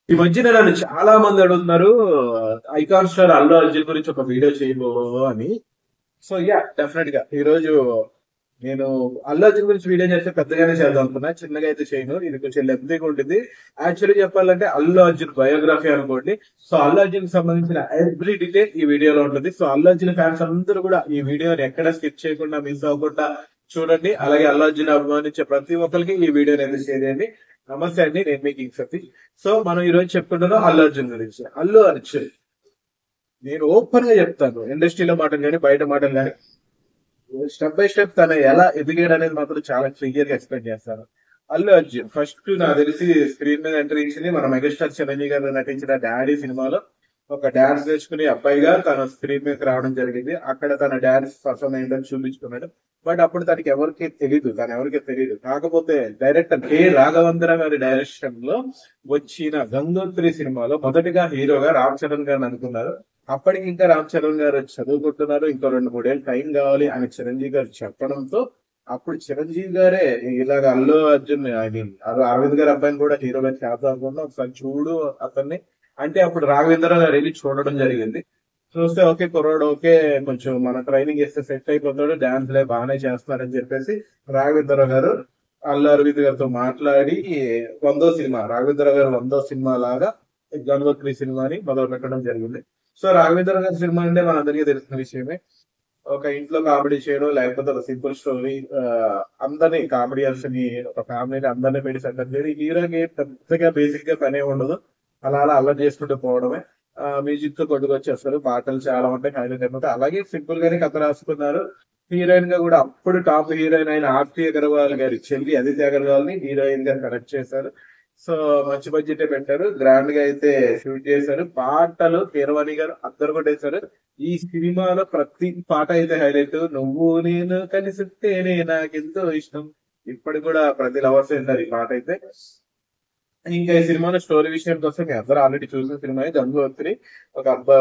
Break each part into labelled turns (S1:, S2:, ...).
S1: ఈ మధ్యన నన్ను చాలా మంది అడుగుతున్నారు ఐకాన్ స్టార్ అల్లు అర్జున్ గురించి ఒక వీడియో చేయబో అని. సో డెఫినెట్ గా ఈ రోజు నేను అల్లు అర్జున్ గురించి వీడియో చేస్తే పెద్దగానే చేద్దాం అనుకున్నా, చిన్నగా అయితే చేయను. ఇది కొంచెం లెంతీగా ఉంటుంది. యాక్చువల్లీ చెప్పాలంటే అల్లు అర్జున్ బయోగ్రఫీ అనుకోండి. సో అల్లు అర్జున్ కి సంబంధించిన ఎవ్రీ డీటెయిల్ ఈ వీడియోలో ఉంటుంది. సో అల్లు అర్జున్ ఫ్యాన్స్ అందరూ కూడా ఈ వీడియోని ఎక్కడ స్కిప్ చేయకుండా, మిస్ అవ్వకుండా చూడండి. అలాగే అల్లు అర్జున్ అభిమానించే ప్రతి ఒక్కరికి ఈ వీడియోని అయితే షేర్ చేయండి. నమస్తే అండి, నేను మీ కింగ్ సతీష్. సో మనం ఈ రోజు చెప్పుకుంటున్నాం అల్లు అర్జున్ గురించి. అల్లు అర్జున్, నేను ఓపెన్ గా చెప్తాను, ఇండస్ట్రీలో మాటలు కానీ బయట మాటలు కానీ స్టెప్ బై స్టెప్ తను ఎలా ఎదిగాడు అనేది మాత్రం చాలా క్లియర్ గా ఎక్స్ప్లెయిన్ చేస్తాను. అల్లు అర్జున్ ఫస్ట్ నాకు తెలిసి స్క్రీన్ మీద ఎంట్రీ ఇచ్చింది మన మెగాస్టార్ చిరంజీవి గారు నటించిన డాడీ సినిమాలో. ఒక డాన్స్ నేర్చుకునే అబ్బాయిగా తన స్క్రీన్ మీదకి రావడం జరిగింది. అక్కడ తన డాన్స్ పర్ఫార్మ్ అయిందని చూపించుకున్నాడు. బట్ అప్పుడు తనకి ఎవరికి తెలియదు. కాకపోతే డైరెక్టర్ కె రాఘవేంద్ర గారి డైరెక్షన్ లో వచ్చిన గంగోత్రి సినిమాలో మొదటిగా హీరోగా రామ్ చరణ్ గారిని అనుకున్నారు. అప్పటికి ఇంకా రామ్ చరణ్ గారు చదువుకుంటున్నారు, ఇంకో 2-3 ఏళ్ళు టైం కావాలి అని చిరంజీవి గారు చెప్పడంతో అప్పుడు చిరంజీవి గారే ఇలాగ అల్లు అర్జున్ ఐ మీన్ అరవింద్ గారి అబ్బాయిని కూడా హీరోగా చేద్దాం అనుకున్నా, ఒకసారి చూడు అతన్ని అంటే అప్పుడు రాఘవేంద్ర గారు వెళ్ళి చూడడం జరిగింది. చూస్తే ఓకే కుర్రాడు, ఓకే కొంచెం మన ట్రైనింగ్ ఇస్తే సెట్ అయిపోతాడు, డాన్స్ లే బాగానే చేస్తున్నాడని చెప్పేసి రాఘవేంద్ర గారు అల్లు అరవింద్ గారితో మాట్లాడి రాఘవేంద్ర గారు 100వ సినిమా లాగా గంగోత్రి సినిమాని మొదలు పెట్టడం జరిగింది. సో రాఘవేంద్ర గారి సినిమా అంటే మనందరికీ తెలిసిన విషయమే. ఒక ఇంట్లో కామెడీ చేయడం, లేకపోతే ఒక సింపుల్ స్టోరీ, అందరినీ కామెడియన్స్ ని, ఒక ఫ్యామిలీని అందరినీ పెట్టి సెటప్ చేయడం. హీరోకి పెద్దగా బేసిక్ గా పనే ఉండదు, అలా అలా అల్లరి చేసుకుంటూ పోవడమే. మ్యూజిక్ తో కొట్టుకొచ్చేస్తారు, పాటలు చాలా ఉంటాయి, హైలైట్ అయిపోతాయి. అలాగే సింపుల్ గానే కథ రాసుకున్నారు. హీరోయిన్ గా కూడా అప్పుడు టాప్ హీరోయిన్ అయిన ఆర్తి అగర్వాల్ గారి చెల్లి అదితి అగర్వాల్ ని హీరోయిన్ గా కనెక్ట్ చేశారు. సో మంచి బడ్జెట్ పెట్టారు, గ్రాండ్ గా అయితే షూట్ చేశారు. పాటలు కీరవాణి గారు అందరు కొట్టేశారు. ఈ సినిమాలో ప్రతి పాట అయితే హైలైట్. నువ్వు నేను కలిసితేనే నాకెంతో ఇష్టం, ఇప్పటికి కూడా ప్రతి లవర్స్ వింటారు ఈ పాట అయితే. ఇంకా ఈ సినిమాలో స్టోరీ విషయానికి వస్తే మీ అందరూ ఆల్రెడీ చూసిన సినిమా గంగోత్రి.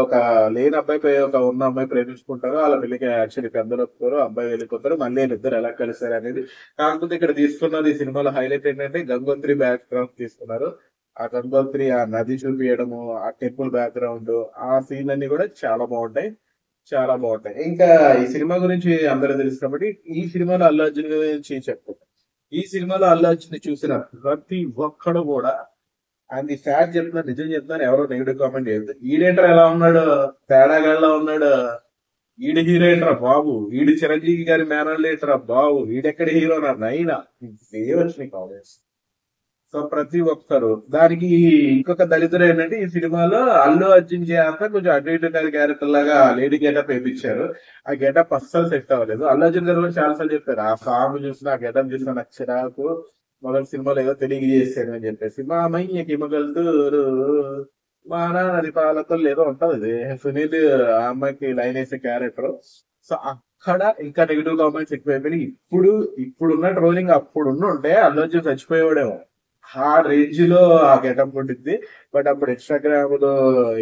S1: ఒక లేని అబ్బాయి ఒక ఉన్న అమ్మాయి ప్రేమించుకుంటారు. వాళ్ళ పెళ్లికి యాక్చువల్లీ పెద్దలు ఒప్పుతారు, అబ్బాయి వెళ్ళిపోతారు, మళ్ళీ వీళ్ళిద్దరు ఎలా కలిసారు అనేది. కాకపోతే ఇక్కడ తీసుకున్నది ఈ సినిమాలో హైలైట్ ఏంటంటే గంగోత్రి బ్యాక్ గ్రౌండ్ తీసుకున్నారు. ఆ గంగోత్రి ఆ నది చూపించడము, ఆ టెంపుల్ బ్యాక్గ్రౌండ్, ఆ సీన్ అన్ని కూడా చాలా బాగుంటాయి. ఇంకా ఈ సినిమా గురించి అందరూ తెలుసు కాబట్టి ఈ సినిమాలో అల్లు అర్జున్ గురించి చెప్పుకుంటాం. ఈ సినిమాలో అల్లు అర్జున్ చూసిన ప్రతి ఒక్కడు కూడా ఆయన ఫ్యాక్ట్ చెప్తున్నా, నిజం చెప్తున్నా, ఎవరో నెగిటివ్ కామెంట్ చేయొద్దు. ఈడేంటర్ ఎలా ఉన్నాడు, తేడాగాళ్ళ ఉన్నాడు, ఈడు హీరో ఏంట్రా బాబు, ఈడు చిరంజీవి గారి మేనల్ ఏంట్రా బాబు, ఈడెక్కడ హీరో నా నైనా, ఇవే వచ్చినాయి కామెంట్స్. సో ప్రతి ఒక్కరు దానికి. ఇంకొక దళితుడు ఏంటంటే ఈ సినిమాలో అల్లు అర్జున్ చేత కొంచెం అటు ఇటు క్యారెక్టర్ లాగా లేడీ గెటప్ వేయించారు. ఆ గెటప్ అస్సలు సెట్ అవ్వలేదు. అల్లు అర్జున్ గారు కూడా చాలా సార్లు చెప్పారు, ఆ సాంగ్ చూసినా ఆ గెటప్ చూసినా నాకు చిరాకు, మొదటి సినిమాలో ఏదో తెలియజేశారు అని చెప్పేసి. మా అమ్మయ్యకి ఇమ్మగలుతూరు మా నాన్నది పాలతో ఏదో ఉంటది సునీల్ ఆ అమ్మాయికి లైన్ వేసే క్యారెక్టర్. సో అక్కడ ఇంకా నెగిటివ్ కామెంట్స్ ఎక్కువైపోయినాయి. ఇప్పుడున్న ట్రోలింగ్ అప్పుడు ఉంటే అల్లు అర్జున్ చచ్చిపోయేవాడేమో, ఆ రేంజ్ లో ఆ గెటప్ ఉంటుంది. బట్ అప్పుడు ఇన్స్టాగ్రామ్ లో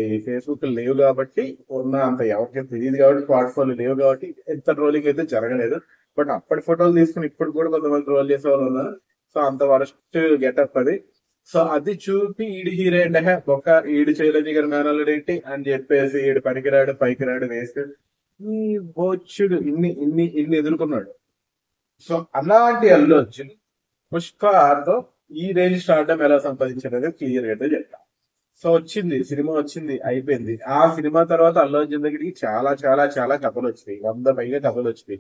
S1: ఈ ఫేస్బుక్ లేవు కాబట్టి, ఉన్న అంత ఎవరికి తెలియదు కాబట్టి, స్మార్ట్ లేవు కాబట్టి ఎంత ట్రోలింగ్ అయితే జరగలేదు. బట్ అప్పటి ఫోటోలు తీసుకుని ఇప్పుడు కూడా కొంతమంది ట్రోల్ చేసే వాళ్ళు ఉన్నారు. సో అంత వరస్ట్ గెటప్ అది. సో అది చూపి ఈడు హీరోయిన్ ఒక ఈడు చిరంజీవి గారి మేనల్లుడు ఏంటి అని చెప్పేసి ఈడు పనికిరాడు పైకి రాడు వేస్ట్ ఈ బొచ్చుడు ఇన్ని ఎదుర్కొన్నాడు. సో అలాంటి అల్లు అర్జున్ పుష్పతో ఈ రేంజ్ స్టార్డమ్ ఎలా సంపాదించారనేది క్లియర్ గా చెప్తా. సో సినిమా వచ్చింది, అయిపోయింది. ఆ సినిమా తర్వాత అల్లు అర్జున్ దగ్గరికి చాలా చాలా చాలా కథలు వచ్చినాయి, 100 పైగా కథలు వచ్చినాయి.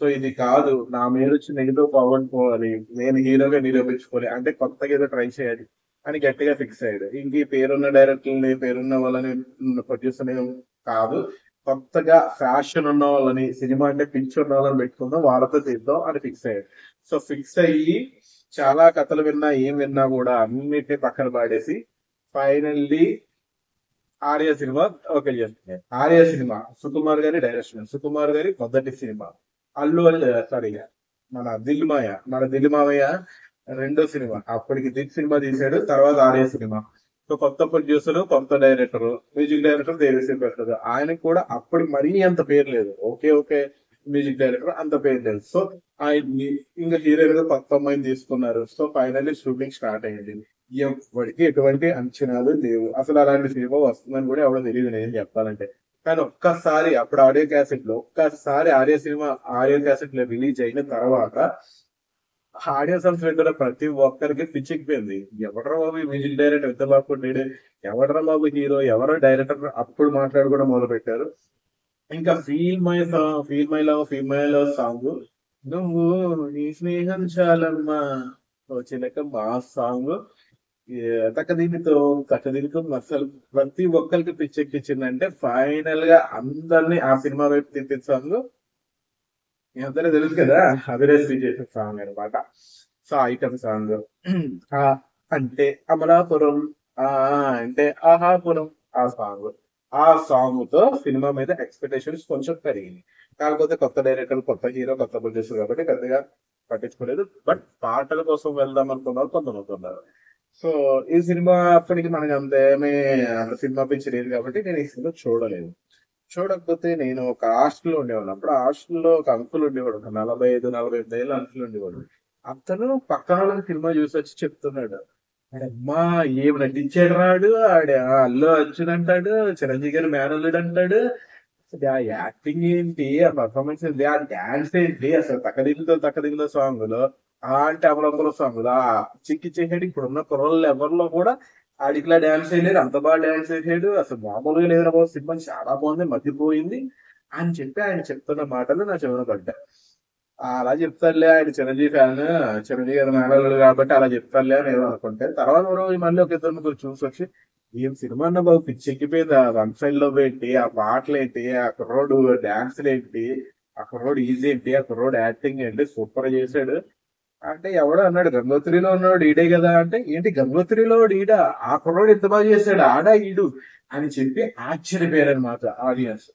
S1: సో ఇది కాదు, నా మీద వచ్చి నెగిటివ్ పోగొట్టుకోవాలి, నేను హీరోగా నిరూపించుకోవాలి అంటే కొత్తగా ఏదో ట్రై చేయాలి అని గట్టిగా ఫిక్స్ అయ్యాడు. ఇంక ఈ పేరున్న డైరెక్టర్ని, పేరున్న వాళ్ళని, ప్రొడ్యూసర్ కాదు, కొత్తగా ఫ్యాషన్ ఉన్న వాళ్ళని, సినిమా అంటే పిచ్చి ఉన్న వాళ్ళని పెట్టుకుందాం, వాళ్ళతో తీద్దాం అని ఫిక్స్ అయ్యాడు. సో ఫిక్స్ అయ్యి చాలా కథలు ఏం విన్నా కూడా అన్నిటిని పక్కన పాడేసి ఫైనల్లీ ఆర్య సినిమా ఓకే చేస్తుంది. ఆర్య సినిమా సుకుమార్ గారి డైరెక్షన్, సుకుమార్ గారి మొదటి సినిమా. సారీ, మన దిల్ మావయ్య రెండో సినిమా. అప్పటికి దిల్ సినిమా తీశాడు, తర్వాత ఆర్య సినిమా. సో కొత్త ప్రొడ్యూసర్, కొత్త director, music director Devi Sri Prasad. ఆయనకు కూడా అప్పుడు మరీ అంత పేరు లేదు, ఓకే మ్యూజిక్ డైరెక్టర్ అంత పేరు లేదు. సో ఆయన ఇంకా హీరోయిన్ గా కొత్త అమ్మాయిని తీసుకున్నారు. సో ఫైనల్లీ షూటింగ్ స్టార్ట్ అయ్యింది. ఎవరికి ఎటువంటి అంచనాలు లేవు. అసలు అలాంటి సినిమా వస్తుందని కూడా ఎవడో తెలియదు నేను చెప్పాలంటే. కానీ ఒక్కసారి అప్పుడు ఒక్కసారి ఆడియో క్యాసెట్ లో రిలీజ్ అయిన తర్వాత ఆడియో సాంగ్స్ వింటున్న ప్రతి ఒక్కరికి పిచ్చెక్కిపోయింది. ఎవడరా బాబు ఈ మ్యూజిక్ డైరెక్టర్ ఎంత బాగా కొట్టాడు, ఎవడరా బాబు హీరో, ఎవరో డైరెక్టర్ అప్పుడు మాట్లాడుకోవడం మొదలు పెట్టారు. ఇంకా ఫీల్ మై లవ్ సాంగ్, నువ్వు నీ స్నేహం చాలమ్మా ఓ చిలక మా సాంగ్, తక్కదీనితో తక్కదీనితో అసలు ప్రతి ఒక్కరికి పిచ్చెక్కించిందంటే ఫైనల్ గా అందరినీ ఆ సినిమా వైపు తిప్పిన సాంగ్ మీ అందరూ తెలుసు కదా, అభిరేష్ చేసిన సాంగ్ అనమాట. సో ఐటమ్ సాంగ్ ఆ అంటే అమలాపురం, ఆ అంటే ఆహాపురం, ఆ సాంగ్ ఆ సాంగ్ తో సినిమా మీద ఎక్స్పెక్టేషన్స్ కొంచెం పెరిగింది. కాకపోతే కొత్త డైరెక్టర్, కొత్త హీరో, కొత్త ప్రొడ్యూసర్ కాబట్టి పెద్దగా పట్టించుకోలేదు. బట్ పాటల కోసం వెళ్దాం అనుకున్నారు కొంతమంది ఉన్నారు. సో ఈ సినిమా అప్పటికి మనకి అంత సినిమా పిచ్చి లేదు కాబట్టి నేను ఈ సినిమా చూడలేదు. చూడకపోతే నేను ఒక హాస్టల్లో ఉండేవాడు. అప్పుడు ఆ హాస్టల్లో ఒక అంకుల్ ఉండేవాడు, ఒక 45-48 ఏళ్ళ అంకుల్ ఉండేవాడు. అతను పక్కన వాళ్ళకి సినిమా చూసి వచ్చి చెప్తున్నాడు, అమ్మా ఏం నటించాడు రాడు, అల్లు అర్జున్ అంటాడు, చిరంజీవి గారి మేనల్లుడు అంటాడు, అసలు ఆ యాక్టింగ్ ఏంటి, ఆ పర్ఫార్మెన్స్ ఏంటి, ఆ డాన్స్ ఏంటి, అసలు తక్కదిగుతో సాంగ్ లో ఆ అంటే అమలంపురం సాంగ్ లో ఆ చిక్కి చేసాడు. ఇప్పుడున్న కుర్రలు ఎవరిలో కూడా ఆడిట్లా డాన్స్ చేయలేదు, అంత బాగా డాన్స్ చేసాడు, అసలు మామూలుగా లేదు బాబు, సినిమా చాలా బాగుంది, మతిపోయింది అని చెప్పి ఆయన చెప్తున్న మాటలు నా చెవిన పడ్డాయి. అలా చెప్తారులే, ఆయన చిరంజీవి ఫ్యాన్, చిరంజీవి గారి మేనల్లుడు కాబట్టి అలా చెప్తారులే అని ఏదో అనుకుంటే, తర్వాత రోజు మళ్ళీ ఒక ఇద్దరు ముగ్గురు చూసి వచ్చి ఏం సినిమా అన్న బాబు పిచ్చెక్కిపోయింది, ఆ వన్ సైడ్ లో ఏంటి, ఆ పాటలు ఏంటి, ఆ కుర్రోడు డాన్సులు ఏంటి, ఆ కుర్రోడు ఈజీ ఏంటి, ఆ కుర్రోడు యాక్టింగ్ ఏంటి, సూపర్ చేశాడు అంటే ఎవడో అన్నాడు గంగోత్రిలో ఉన్నాడు ఈడే కదా అంటే, ఏంటి గంగోత్రిలో ఈడా, ఆ కుర్రోడు ఎంత బాగా చేశాడు, ఆడా ఈడు అని చెప్పి ఆశ్చర్యపోయారనమాట ఆడియన్స్.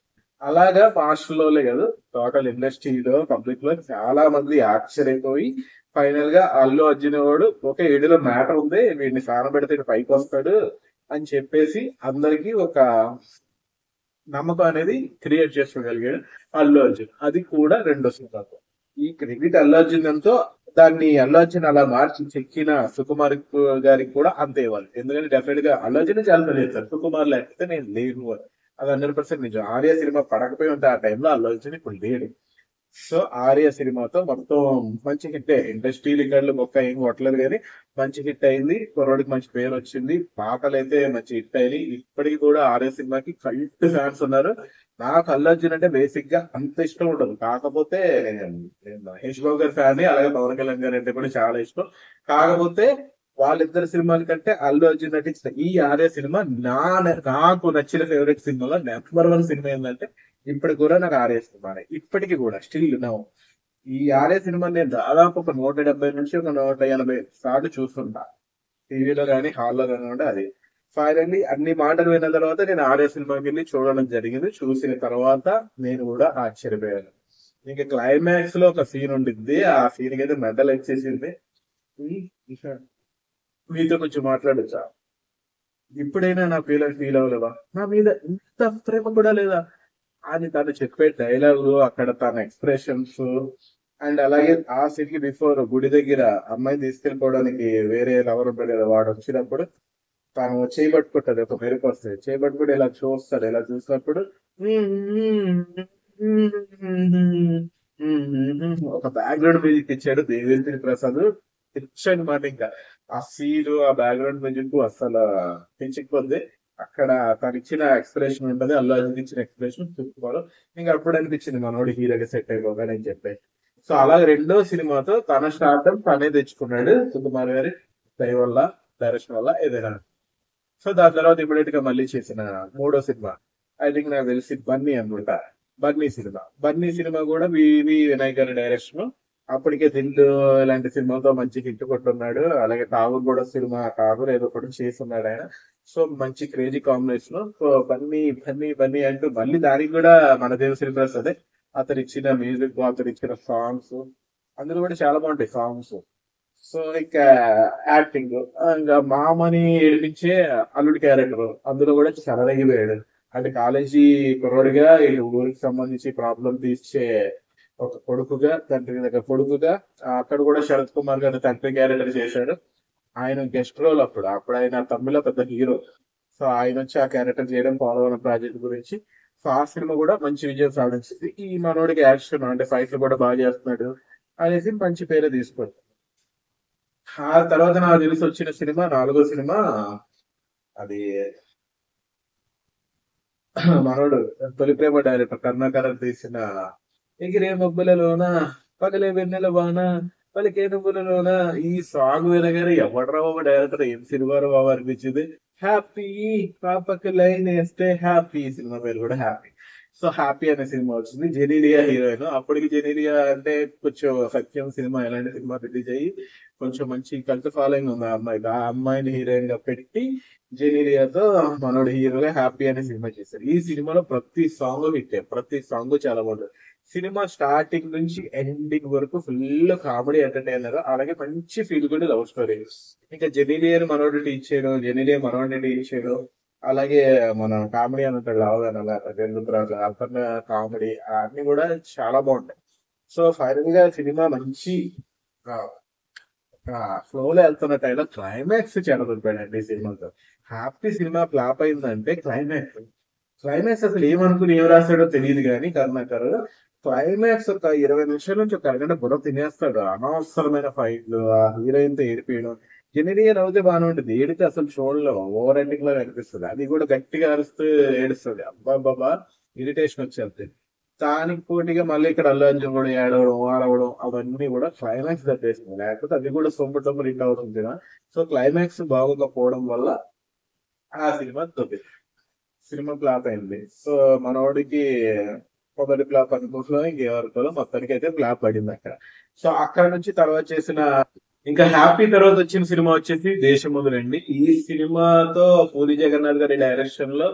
S1: అలాగా హాస్టల్లోనే కదా, టోటల్ ఇండస్ట్రీలో పబ్లిక్ లో చాలా మంది ఆశ్చర్యపోయి ఫైనల్ గా అల్లు అర్జున్ వాడు ఒక ఏడులో మ్యాటర్ ఉంది, వీడిని సానబెడితే ఈడు పైకి వస్తాడు అని చెప్పేసి అందరికి ఒక నమ్మకం అనేది క్రియేట్ చేసుకోగలిగాడు అల్లు అర్జున్. అది కూడా రెండో సినిమాతో. ఈ క్రెడిట్ అల్లు అర్జున్ ఎంతో దాన్ని అల్లు అర్జున్ అలా మార్చి చెక్కిన సుకుమార్ గారికి కూడా అంతే ఇవ్వాలి. ఎందుకంటే డెఫినెట్ గా అల్లు అర్జున్ చాలా పని చేస్తారు, సుకుమార్ లేకపోతే నేను లేను అని. అది 100% నిజం. ఆర్య సినిమా పడకపోయి ఉంటే ఆ టైంలో అల్లు అర్జున్ ఇప్పుడు లేడు. సో ఆర్య సినిమాతో మొత్తం మంచి హిట్. ఇండస్ట్రీ రికార్డులు మొక్క ఏం కొట్టలేదు కానీ మంచి హిట్ అయింది, కుర్రోడికి మంచి పేరు వచ్చింది, పాటలు అయితే మంచి హిట్ అయ్యి ఇప్పటికి కూడా ఆర్య సినిమాకి కల్ట్ ఫ్యాన్స్ ఉన్నారు. నాకు అల్లు అర్జున్ అంటే బేసిక్ గా అంత ఇష్టం ఉండదు, కాకపోతే నేను మహేష్ బాబు గారి ఫ్యాన్, అలాగే పవన్ కళ్యాణ్ గారు అంటే కూడా చాలా ఇష్టం. కాకపోతే వాళ్ళిద్దరు సినిమాల కంటే అల్లు అర్జున్ నటించిన ఈ ఆర్య సినిమా నాకు నచ్చిన ఫేవరెట్ సినిమాలో నెంబర్ 1 సినిమా ఏంటంటే ఇప్పటికి కూడా నాకు ఆర్య సినిమానే, ఇప్పటికి కూడా స్టిల్ నౌ. ఈ ఆర్య సినిమా నేను దాదాపు ఒక 170 నుంచి ఒక 180 సార్లు చూస్తుంటా, టీవీలో కానీ హాల్లో కానీ ఉంటే అది. ఫైనల్లీ అన్ని మాటలు విన్న తర్వాత నేను ఆర్య సినిమాకి వెళ్ళి చూడడం జరిగింది. చూసిన తర్వాత నేను కూడా ఆశ్చర్యపోయాను. ఇంకా క్లైమాక్స్ లో ఒక సీన్ ఉండిద్ది, ఆ సీన్ కి అయితే మెడల్ వచ్చేసింది. మీతో కొంచెం మాట్లాడొచ్చా? ఇప్పుడైనా నా ఫీల్ అవ్వలేవా, నా మీద ఇంత ప్రేమ కూడా లేదా అని తను చెప్పే డైలాగులు, అక్కడ తన ఎక్స్ప్రెషన్స్, అండ్ అలాగే ఆ సీన్ కి బిఫోర్ గుడి దగ్గర అమ్మాయిని తీసుకెళ్ళిపోవడానికి వేరే లవర్ ఉంటాడు కదా, వాడు వచ్చినప్పుడు తను చేయబట్టుకుంటది, ఒక మెరుపు వస్తుంది, చేయబట్టుకుంటే ఇలా చూస్తాడు, ఇలా చూసినప్పుడు ఒక బ్యాక్గ్రౌండ్ మ్యూజిక్ ఇచ్చాడు దేవేంద్ర ప్రసాద్. పిచ్ అనమాట. ఇంకా ఆ సీన్, ఆ బ్యాక్గ్రౌండ్ మ్యూజిక్ అసలు పిచ్చిపోద్ది. అక్కడ తను ఇచ్చిన ఎక్స్ప్రెషన్ ఉంటది, అల్లు అర్జున్ ఇచ్చిన ఎక్స్ప్రెషన్ సూపర్. ఇంకా అప్పుడు అనిపించింది మనోడు హీరోగా సెట్ అయిపోగానే అని చెప్పి. సో అలా రెండో సినిమాతో తన స్టార్టప్ తనే తెచ్చుకున్నాడు, సుకుమార్ గారి దయ వల్ల, డైరెక్షన్ వల్ల ఏదైనా. సో దాని తర్వాత ఇమీడియట్ గా మళ్ళీ చేసిన మూడో సినిమా ఐ థింక్ నాకు తెలిసి బన్నీ అనుకుంటా. బన్నీ సినిమా కూడా వివి వినాయక్ గారి డైరెక్షన్. అప్పటికే దిల్లు ఇలాంటి సినిమాతో మంచి హిట్ కొట్టున్నాడు. అలాగే ఠాగూర్ కూడా సినిమా, ఠాగూర్ ఏదో ఒకటి చేస్తున్నాడు ఆయన. సో మంచి క్రేజీ కాంబినేషన్. సో బన్నీ అంటూ మళ్ళీ దానికి కూడా మన దేవశ్రీ ప్రసాద్ అతను ఇచ్చిన మ్యూజిక్, అతను ఇచ్చిన సాంగ్స్, అందులో కూడా చాలా బాగుంటాయి సాంగ్స్. సో ఇంకా యాక్టింగ్, ఇంకా మామని ఏడిపించే అల్లుడి క్యారెక్టర్ అందులో కూడా చెలరేగిపోయాడు. అంటే కాలేజీ కుర్రోడిగా ఈ ఊరికి సంబంధించి ప్రాబ్లం తీర్చే ఒక కొడుకుగా, తండ్రి దగ్గర కొడుకుగా, అక్కడ కూడా శరత్ కుమార్ గారి తండ్రి క్యారెక్టర్ చేశాడు. ఆయన గెస్ట్ రోల్ అప్పుడు ఆయన తమిళ పెద్ద హీరో. సో ఆయన వచ్చి ఆ క్యారెక్టర్ చేయడం ఫాలో అయిన ప్రాజెక్ట్ గురించి. సో ఆ సినిమా కూడా మంచి విజయం సాధించింది. ఈ మనోడికి యాక్షన్ అంటే ఫైట్లు కూడా బాగా చేస్తున్నాడు అనేసి మంచి పేరు తీసుకోండి. ఆ తర్వాత నాకు తెలిసి వచ్చిన సినిమా నాలుగో సినిమా అది మనోడు తొలి ప్రేమ డైరెక్టర్ కర్ణాకర్ తీసిన ఎగిరే మబ్బులలోన పగలే వెన్నెల వాన పలికే నువ్వులలోన. ఈ సాంగ్ వినగానే ఎవడరా బాబు డైరెక్టర్, ఏం సినిమా బాబు అనిపించింది. హ్యాపీ పాపకి లైన్ వేస్తే హ్యాపీ, సినిమా పేరు కూడా హ్యాపీ. సో హ్యాపీ అనే సినిమా వచ్చింది. జెనీలియా హీరోయిన్. అప్పటికి జెనీలియా అంటే కొంచెం సత్యం సినిమా ఎలాంటి సినిమా రిలీజ్ అయ్యి కొంచెం మంచి కల్ట్ ఫాలోయింగ్ ఉంది ఆ అమ్మాయికి. ఆ అమ్మాయిని హీరోయిన్ గా పెట్టి జెనీలియాతో మనోడు హీరోగా హ్యాపీ అనే సినిమా చేశారు. ఈ సినిమాలో ప్రతి సాంగ్ హిట్, ప్రతి సాంగ్ చాలా బాగుంటుంది. సినిమా స్టార్టింగ్ నుంచి ఎండింగ్ వరకు ఫుల్ కామెడీ ఎంటర్టైనర్, అలాగే మంచి ఫీల్ గుడ్ లవ్ స్టోరీ. ఇంకా జెనీలియన్ మనోడు టీచ్ చేయడం, జెనీలియన్ మనోడిని టీచ్ చేయడం, అలాగే మన కామెడీ అని ఉంటాడు లావగానే అలా ఎందుకు అతను కామెడీ అన్ని కూడా చాలా బాగుంటాయి. సో ఫైనల్ గా సినిమా మంచి ఫ్లోలో వెళ్తున్న టైంలో క్లైమాక్స్ చెడగొట్టాడండి ఈ సినిమాతో. హ్యాపీ సినిమా ఫ్లాప్ అయిందంటే క్లైమాక్స్ అసలు ఏమనుకుని ఏం రాస్తాడో తెలియదు కానీ కరుణాకర్ క్లైమాక్స్ ఒక 20 నిమిషాల నుంచి ఒక అరగంట బుర్ర తినేస్తాడు. అనవసరమైన ఫైట్లు, ఆ హీరోయిన్ తో ఏడిపోయడం. జెనీలియన్ అవుతే బాగానే ఉంటుంది, ఏడితే అసలు చూడలేము, ఓవర్ ఎండింగ్ లా అనిపిస్తుంది. అది కూడా గట్టిగా అరుస్తూ ఏడుస్తుంది. అబ్బాబ్బా ఇరిటేషన్ వచ్చేది. దానికి పోటీగా మళ్ళీ ఇక్కడ అల్లు అర్జున్ కూడా ఏడవడం ఆడవడం అవన్నీ కూడా క్లైమాక్స్ దట్టేసింది. లేకపోతే అది కూడా సొమ్ము టొమ్ము హిట్ అవుతుంది కదా. సో క్లైమాక్స్ బాగోకపోవడం వల్ల ఆ సినిమా తప్పింది, సినిమా ఫ్లాప్ అయింది. సో మనోడికి మొదటి ఫ్లాప్ అనుకుంటున్నాం, ఇంకేమనుకోలో మొత్తానికి అయితే ఫ్లాప్ పడింది అక్కడ. సో అక్కడ నుంచి తర్వాత చేసిన ఇంకా హ్యాపీ తర్వాత వచ్చిన సినిమా వచ్చేసి దేశముదురండి. ఈ సినిమాతో పూరి జగన్నాథ్ గారి డైరెక్షన్ లో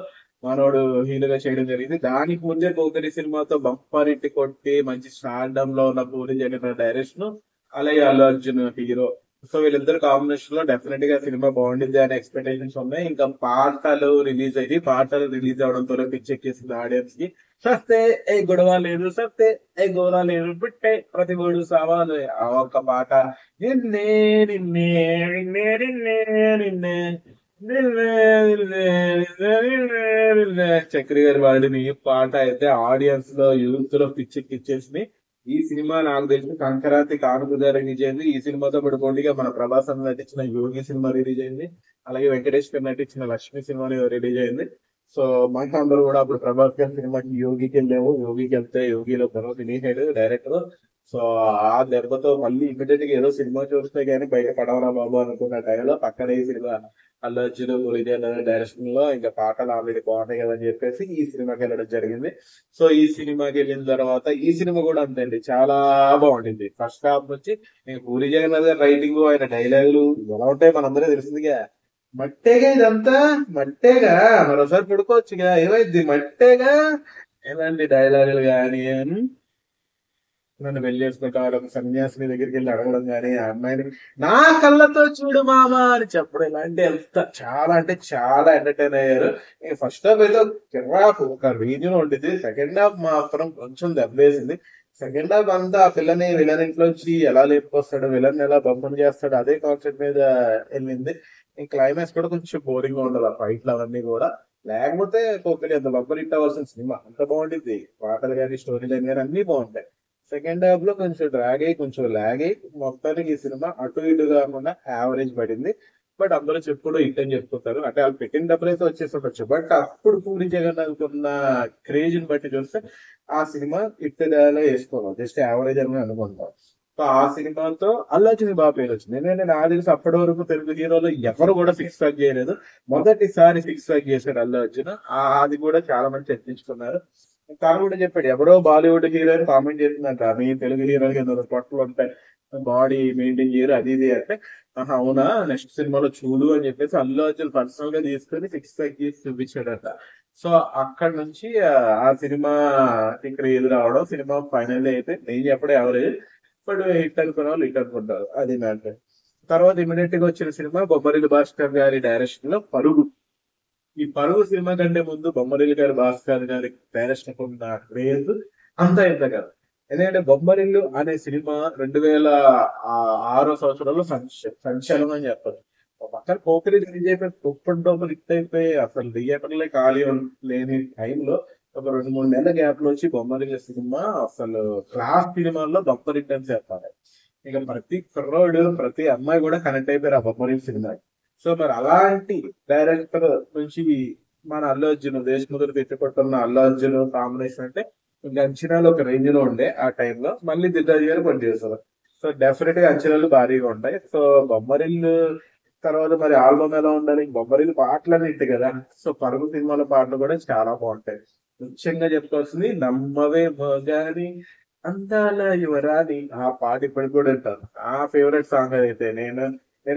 S1: మనోడు హీరోగా చేయడం జరిగింది. దానికి ముందే పోకరి సినిమాతో బంపర్ హిట్ కొట్టి మంచి స్టార్డమ్ లో ఉన్న పూరి జగన్నాథ్ డైరెక్షన్, అలాగే అల్లు అర్జున్ హీరో. సో వీళ్ళిద్దరు కాంబినేషన్ లో డెఫినెట్ గా సినిమా బాగుండింది అనే ఎక్స్పెక్టేషన్స్ ఉన్నాయి. ఇంకా పాటలు రిలీజ్ అవడంతో పిచ్చెక్కేసింది ఆడియన్స్ కి. సస్తే ఏ గొడవ లేదు, సస్తే ఏ గోర లేదు, పుట్టే ప్రతి మూడు సవాలు ఆ ఒక్క పాట. నిన్నే నిన్నే నిన్నే నిన్నే నిన్నే నిన్నే నిన్నే నిన్నే నిన్నే నిన్నే చక్రి గారి పాడిన ఈ పాట అయితే ఆడియన్స్ లో యూత్ లో పిచ్చెక్కిచ్చేసింది. ఈ సినిమా నాకు తెలిసిన సంక్రాంతి కానుక రిలీజ్ అయింది. ఈ సినిమాతో పాటు పోటీగా మన ప్రభాస్ అన్న నటించిన యోగి సినిమా రిలీజ్ అయింది. అలాగే వెంకటేష్ గారు నటించిన లక్ష్మి సినిమా రిలీజ్ అయింది. సో మనకి అందరూ కూడా అప్పుడు ప్రభాస్ గారి సినిమాకి యోగికి వెళ్ళాము. యోగికి వెళ్తే యోగిలో బరో తినేసాడు డైరెక్టర్. సో ఆ దెబ్బతో మళ్ళీ ఇమీడియట్ గా ఏదో సినిమా చూస్తే గానీ బయట పడవరా బాబు అనుకున్న టైంలో పక్కనే ఈ సినిమా అల్లు అర్జున్ గురిజన్ డైరెక్షన్ లో ఇంకా పాటలు ఆల్రెడీ బాగున్నాయి కదా అని చెప్పేసి ఈ సినిమాకి వెళ్ళడం జరిగింది. సో ఈ సినిమాకి వెళ్ళిన తర్వాత ఈ సినిమా కూడా అంతే అండి, చాలా బాగుంటుంది. ఫస్ట్ హాఫ్ నుంచి పూరి జగన్నాథ్ గారి రైటింగ్, ఆయన డైలాగులు ఎలా ఉంటాయి మనందరూ తెలిసిందిగా. మట్టేగా ఇదంతా, మట్టేగా మరోసారి పడుకోవచ్చుగా, ఏమైంది మట్టేగా, ఎలాంటి డైలాగులు కానీ నన్ను పెళ్లి చేసుకుంటారు ఒక సన్యాసిని దగ్గరికి వెళ్ళి అడగడం కానీ, ఆ అమ్మాయిని నా కళ్ళతో చూడు మామ అని చెప్పడం, ఇలాంటి ఎంత చాలా అంటే చాలా ఎంటర్టైన్ అయ్యారు. ఫస్ట్ హాఫ్ అయితే కిరాకు ఒక రీజన్ ఉంటుంది, సెకండ్ హాఫ్ మాత్రం కొంచెం దెబ్బేసింది. సెకండ్ హాఫ్ అంతా ఆ పిల్లని విలన్ ఇంట్లోంచి ఎలా లేపుకొస్తాడు, విలన్ ఎలా బంపం చేస్తాడు, అదే కాన్సెప్ట్ మీద వెళ్ళింది. ఈ క్లైమాక్స్ కూడా కొంచెం బోరింగ్ గా ఉండదు, ఆ ఫైట్లు అవన్నీ కూడా. లేకపోతే పోకలి అంత బంపర్ హిట్ అవ్వాల్సిన సినిమా, అంత బాగుంటుంది. పాటలు కానీ స్టోరీ లైన్ కానీ అన్ని బాగుంటాయి. సెకండ్ హాఫ్ లో కొంచెం డ్రాగ్ అయ్యి కొంచెం లాగ్ అయ్యి మొత్తానికి ఈ సినిమా అటు ఇటు కాకుండా యావరేజ్ పడింది. బట్ అందరూ చెప్పుడు హిట్ అని చెప్పుకుంటారు, అంటే వాళ్ళు పెట్టిన డబ్బులు అయితే వచ్చేసి ఉండొచ్చు. బట్ అప్పుడు పూరి జగన్నాథ్ ఉన్న క్రేజ్ ని బట్టి చూస్తే ఆ సినిమా హిట్ వేసుకోవాలి, జస్ట్ యావరేజ్ అని అనుకుంటాం. సో ఆ సినిమాతో అల్లు అర్జున్ బాగా పేరు వచ్చింది. ఎందుకంటే నాకు తెలిసి అప్పటి వరకు తెలుగు హీరోలు ఎవరు కూడా ఫిక్స్ ప్యాక్ చేయలేదు, మొదటిసారి ఫిక్స్ ప్యాక్ చేశాడు అల్లు అర్జున్. అది కూడా చాలా మంది చర్చించుకున్నారు. తను కూడా చెప్పాడు, ఎవరో బాలీవుడ్ హీరోయిన్ కామెంట్ చేసిందంట మీ తెలుగు హీరోకి ఏదో పొట్టలు ఉంటాయి, బాడీ మెయింటైన్ చేయరు అది ఇది అంటే, ఆహా అవునా నెక్స్ట్ సినిమాలో చూడు అని చెప్పేసి అల్లు అర్జున్ పర్సనల్ గా తీసుకొని ఫిక్స్ ప్యాక్ చేసి చూపించాడట. సో అక్కడ నుంచి ఆ సినిమా ఇక్కడ ఎదురు రావడం, సినిమా ఫైనల్ అయితే నేను చెప్పడం ఎవరు, బట్ హిట్ అనుకున్న వాళ్ళు హిట్ అనుకుంటారు, అది మ్యాటర్. తర్వాత ఇమీడియట్ గా వచ్చిన సినిమా బొమ్మరిల్లు భాస్కర్ గారి డైరెక్షన్ లో పరుగు. ఈ పరుగు సినిమా కంటే ముందు బొమ్మరిల్లు గారి భాస్కర్ గారి డైరెక్షన్ ఉన్న క్రేజ్ అంతా ఇంత కాదు. ఎందుకంటే బొమ్మరిల్లు అనే సినిమా 2006 సంవత్సరంలో సంచలనం అని చెప్పారు. ఒక పక్కన పోకిరి రిలీజ్ అయిపోయి సూపర్ డూపర్ హిట్ అయిపోయి అసలు థియేటర్లే ఖాళీ లేని టైంలో ఒక 2-3 నెలల గ్యాప్ లో వచ్చి బొమ్మరిల్లు సినిమా అసలు క్లాస్ సినిమాల్లో బంపర్ హిట్ అని చెప్పాలి. ఇక ప్రతి కుర్రోడు ప్రతి అమ్మాయి కూడా కనెక్ట్ అయిపోయారు ఆ బొమ్మరిల్లు సినిమాకి. సో మరి అలాంటి డైరెక్టర్ నుంచి మన అల్లు అర్జున్ దేశముద్ర తిట్టుకుంటున్న అల్లు అర్జున్ కాంబినేషన్ అంటే ఇంకా అంచనాలు ఒక రేంజ్ లో ఉండే ఆ టైంలో. మళ్ళీ దిద్దాజీ గారు పనిచేస్తారు. సో డెఫినెట్ గా అంచనాలు భారీగా ఉంటాయి. సో బొమ్మరిల్లు తర్వాత మరి ఆల్బమ్ ఎలా ఉండాలి, బొమ్మరిల్లు పాటలు హిట్ కదా. సో పరుగు సినిమాల పాటలు కూడా చాలా బాగుంటాయి. ముఖ్యంగా చెప్పుకోవాల్సింది నమ్మవే మోగాని అందాల యువరాని, ఆ పాట ఇప్పటికి కూడా ఉంటాను. ఆ ఫేవరెట్ సాంగ్ అయితే నేను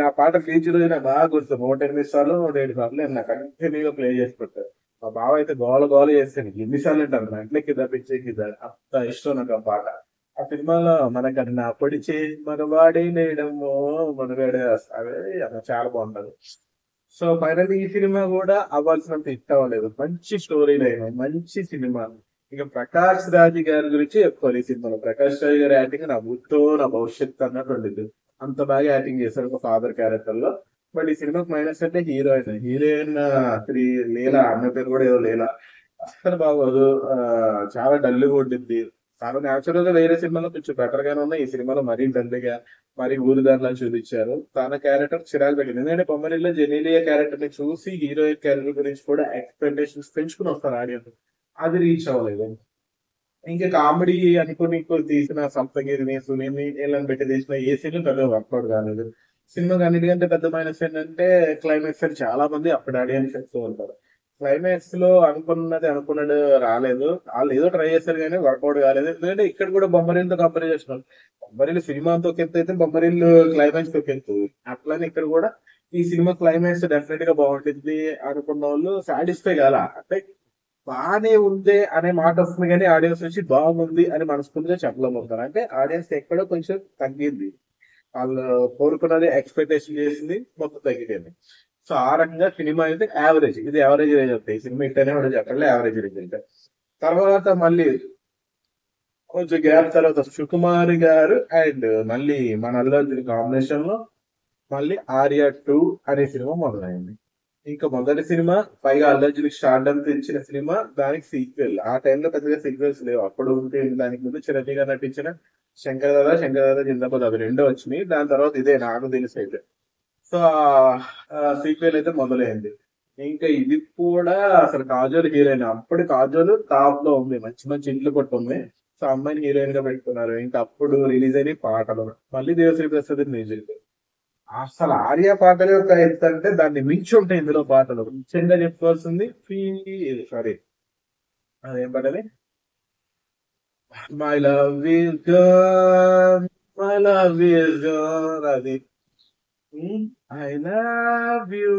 S1: ఆ పాట ఫీచర్ నాకు బాగా గుర్తు. 108 సార్లు 107 సార్లు నేను నాకు కంటిన్యూగా ప్లే చేసి పెట్టాను. మా బావ అయితే గోల గోల చేస్తాను, ఎన్నిసార్లు అంటాను గంటలకి కింద పిచ్చేకి అంత ఇష్టం నాకు ఆ పాట. ఆ సినిమాలో మనకన్నా నా పొడిచే మగవాడే లేడమ్మో మనగాడే అదే అది చాలా బాగుంటది. సో ఫైనల్ ఈ సినిమా కూడా అవ్వాల్సినంత హిట్ అవ్వలేదు. మంచి స్టోరీ లైన్, మంచి సినిమా. ఇక ప్రకాష్ రాజ్ గారి గురించి చెప్పుకోవాలి. ఈ సినిమాలో ప్రకాష్ రాజ్ గారి యాక్టింగ్ నా భూతో నా భవిష్యత్తు అన్నట్టు ఉండేది. అంత బాగా యాక్టింగ్ చేశాడు ఒక ఫాదర్ క్యారెక్టర్ లో. బట్ ఈ సినిమాకి మైనస్ అంటే హీరోయిన్ శ్రీ లీలా, అన్న పేరు కూడా ఏదో లీలా, అసలు బాగోదు. చాలా డల్గా ఉండింది. చాలా న్యాచురల్ గా వేరే సినిమాలో కొంచెం బెటర్ గానే ఉన్నాయి. ఈ సినిమాలో మరీ డల్ గా మరీ ఊరిదారులా చూపించారు. తన క్యారెక్టర్ చిరాకు పెట్టింది. ఎందుకంటే బొమ్మరిల్లో జెనీలియా క్యారెక్టర్ ని చూసి హీరోయిన్ క్యారెక్టర్ గురించి కూడా ఎక్స్పెక్టేషన్స్ పెంచుకుని వస్తారు ఆడియన్స్. అది రీచ్ అవ్వలేదు. ఇంకా కామెడీ అనుకుని తీసిన సప్తగిరిని సునీల్ని వీళ్ళని పెట్టి తీసిన ఏ సీన్ పెద్ద వర్కౌట్ కాలేదు. సినిమాకి అన్నిటికంటే పెద్ద మైనస్ ఏంటంటే క్లైమాక్స్ అని చాలా మంది అప్పుడు ఆడియన్స్ చెప్తూ ఉంటారు. క్లైమాక్స్ లో అనుకున్నట్టు రాలేదు. వాళ్ళు ఏదో ట్రై చేశారు కానీ వర్కౌట్ కాలేదు. ఎందుకంటే ఇక్కడ కూడా బొమ్మరిల్లుతో కంపేర్ చేస్తున్నారు. బొమ్మరిల్లు సినిమాతో ఎత్తు అయితే బొమ్మరిల్లు క్లైమాక్స్ తో ఎత్తు. అట్లానే ఇక్కడ కూడా ఈ సినిమా క్లైమాక్స్ డెఫినెట్ గా బాగుంటుంది అనుకున్న వాళ్ళు సాటిస్ఫై కాల. అంటే బానే ఉంది అనే మాట వస్తుంది కానీ ఆడియన్స్ నుంచి బాగుంది అని మనస్ఫూర్తిగా చెప్పలేకపోతారు. అంటే ఆడియన్స్ ఎక్కడో కొంచెం తగ్గింది. వాళ్ళు కోరుకున్నది ఎక్స్పెక్టేషన్ చేసింది మొత్తం తగ్గిపోయింది. సో ఆ రకంగా సినిమా అయితే యావరేజ్, ఇది యావరేజ్ రేంజ్ అవుతాయి. సినిమా ఇట్టనే కూడా చెప్పాలి, యావరేజ్ రేంజ్ అంటే. తర్వాత మళ్ళీ కొంచెం గ్యాప్ తర్వాత సుకుమార్ గారు అండ్ మళ్ళీ మన అల్లు అర్జున్ కాంబినేషన్ లో మళ్ళీ ఆర్య 2 అనే సినిమా మొదలైంది. ఇంకా మొదటి సినిమా, పైగా అల్లు అర్జున్ స్టార్డమ్ తెచ్చిన సినిమా, దానికి సీక్వెల్. ఆ టైంలో పెద్దగా సీక్వెల్స్ లేవు. అప్పుడు ఉంటే దానికి ముందు చిరంజీవి గారు నటించిన శంకర్ దాదా జిందాబాద్ అవి రెండో వచ్చినాయి. దాని తర్వాత ఇదే నాకు తెలిసి అయితే. సో సీక్వెల్ అయితే మొదలైంది. ఇంకా ఇది కూడా అసలు కాజోల్ హీరోయిన్. అప్పుడు కాజోల్ టాప్ లో ఉంది, మంచి మంచి ఇంట్లో కొట్టుంది. సో అమ్మాయిని హీరోయిన్ గా పెట్టుకున్నారు. ఇంకా అప్పుడు రిలీజ్ అయిన పాటలు మళ్ళీ దేవశ్రీ ప్రసాద్ మ్యూజిక్. అసలు ఆర్య పాటలు ఒక ఎత్తు అంటే దాన్ని మించి ఉంటాయి ఇందులో పాటలు. ముఖ్యంగా చెప్పుకోవాల్సింది సారీ అదేం పాటది, my love is gone, my love is gone, అది ఐ లవ్ యూ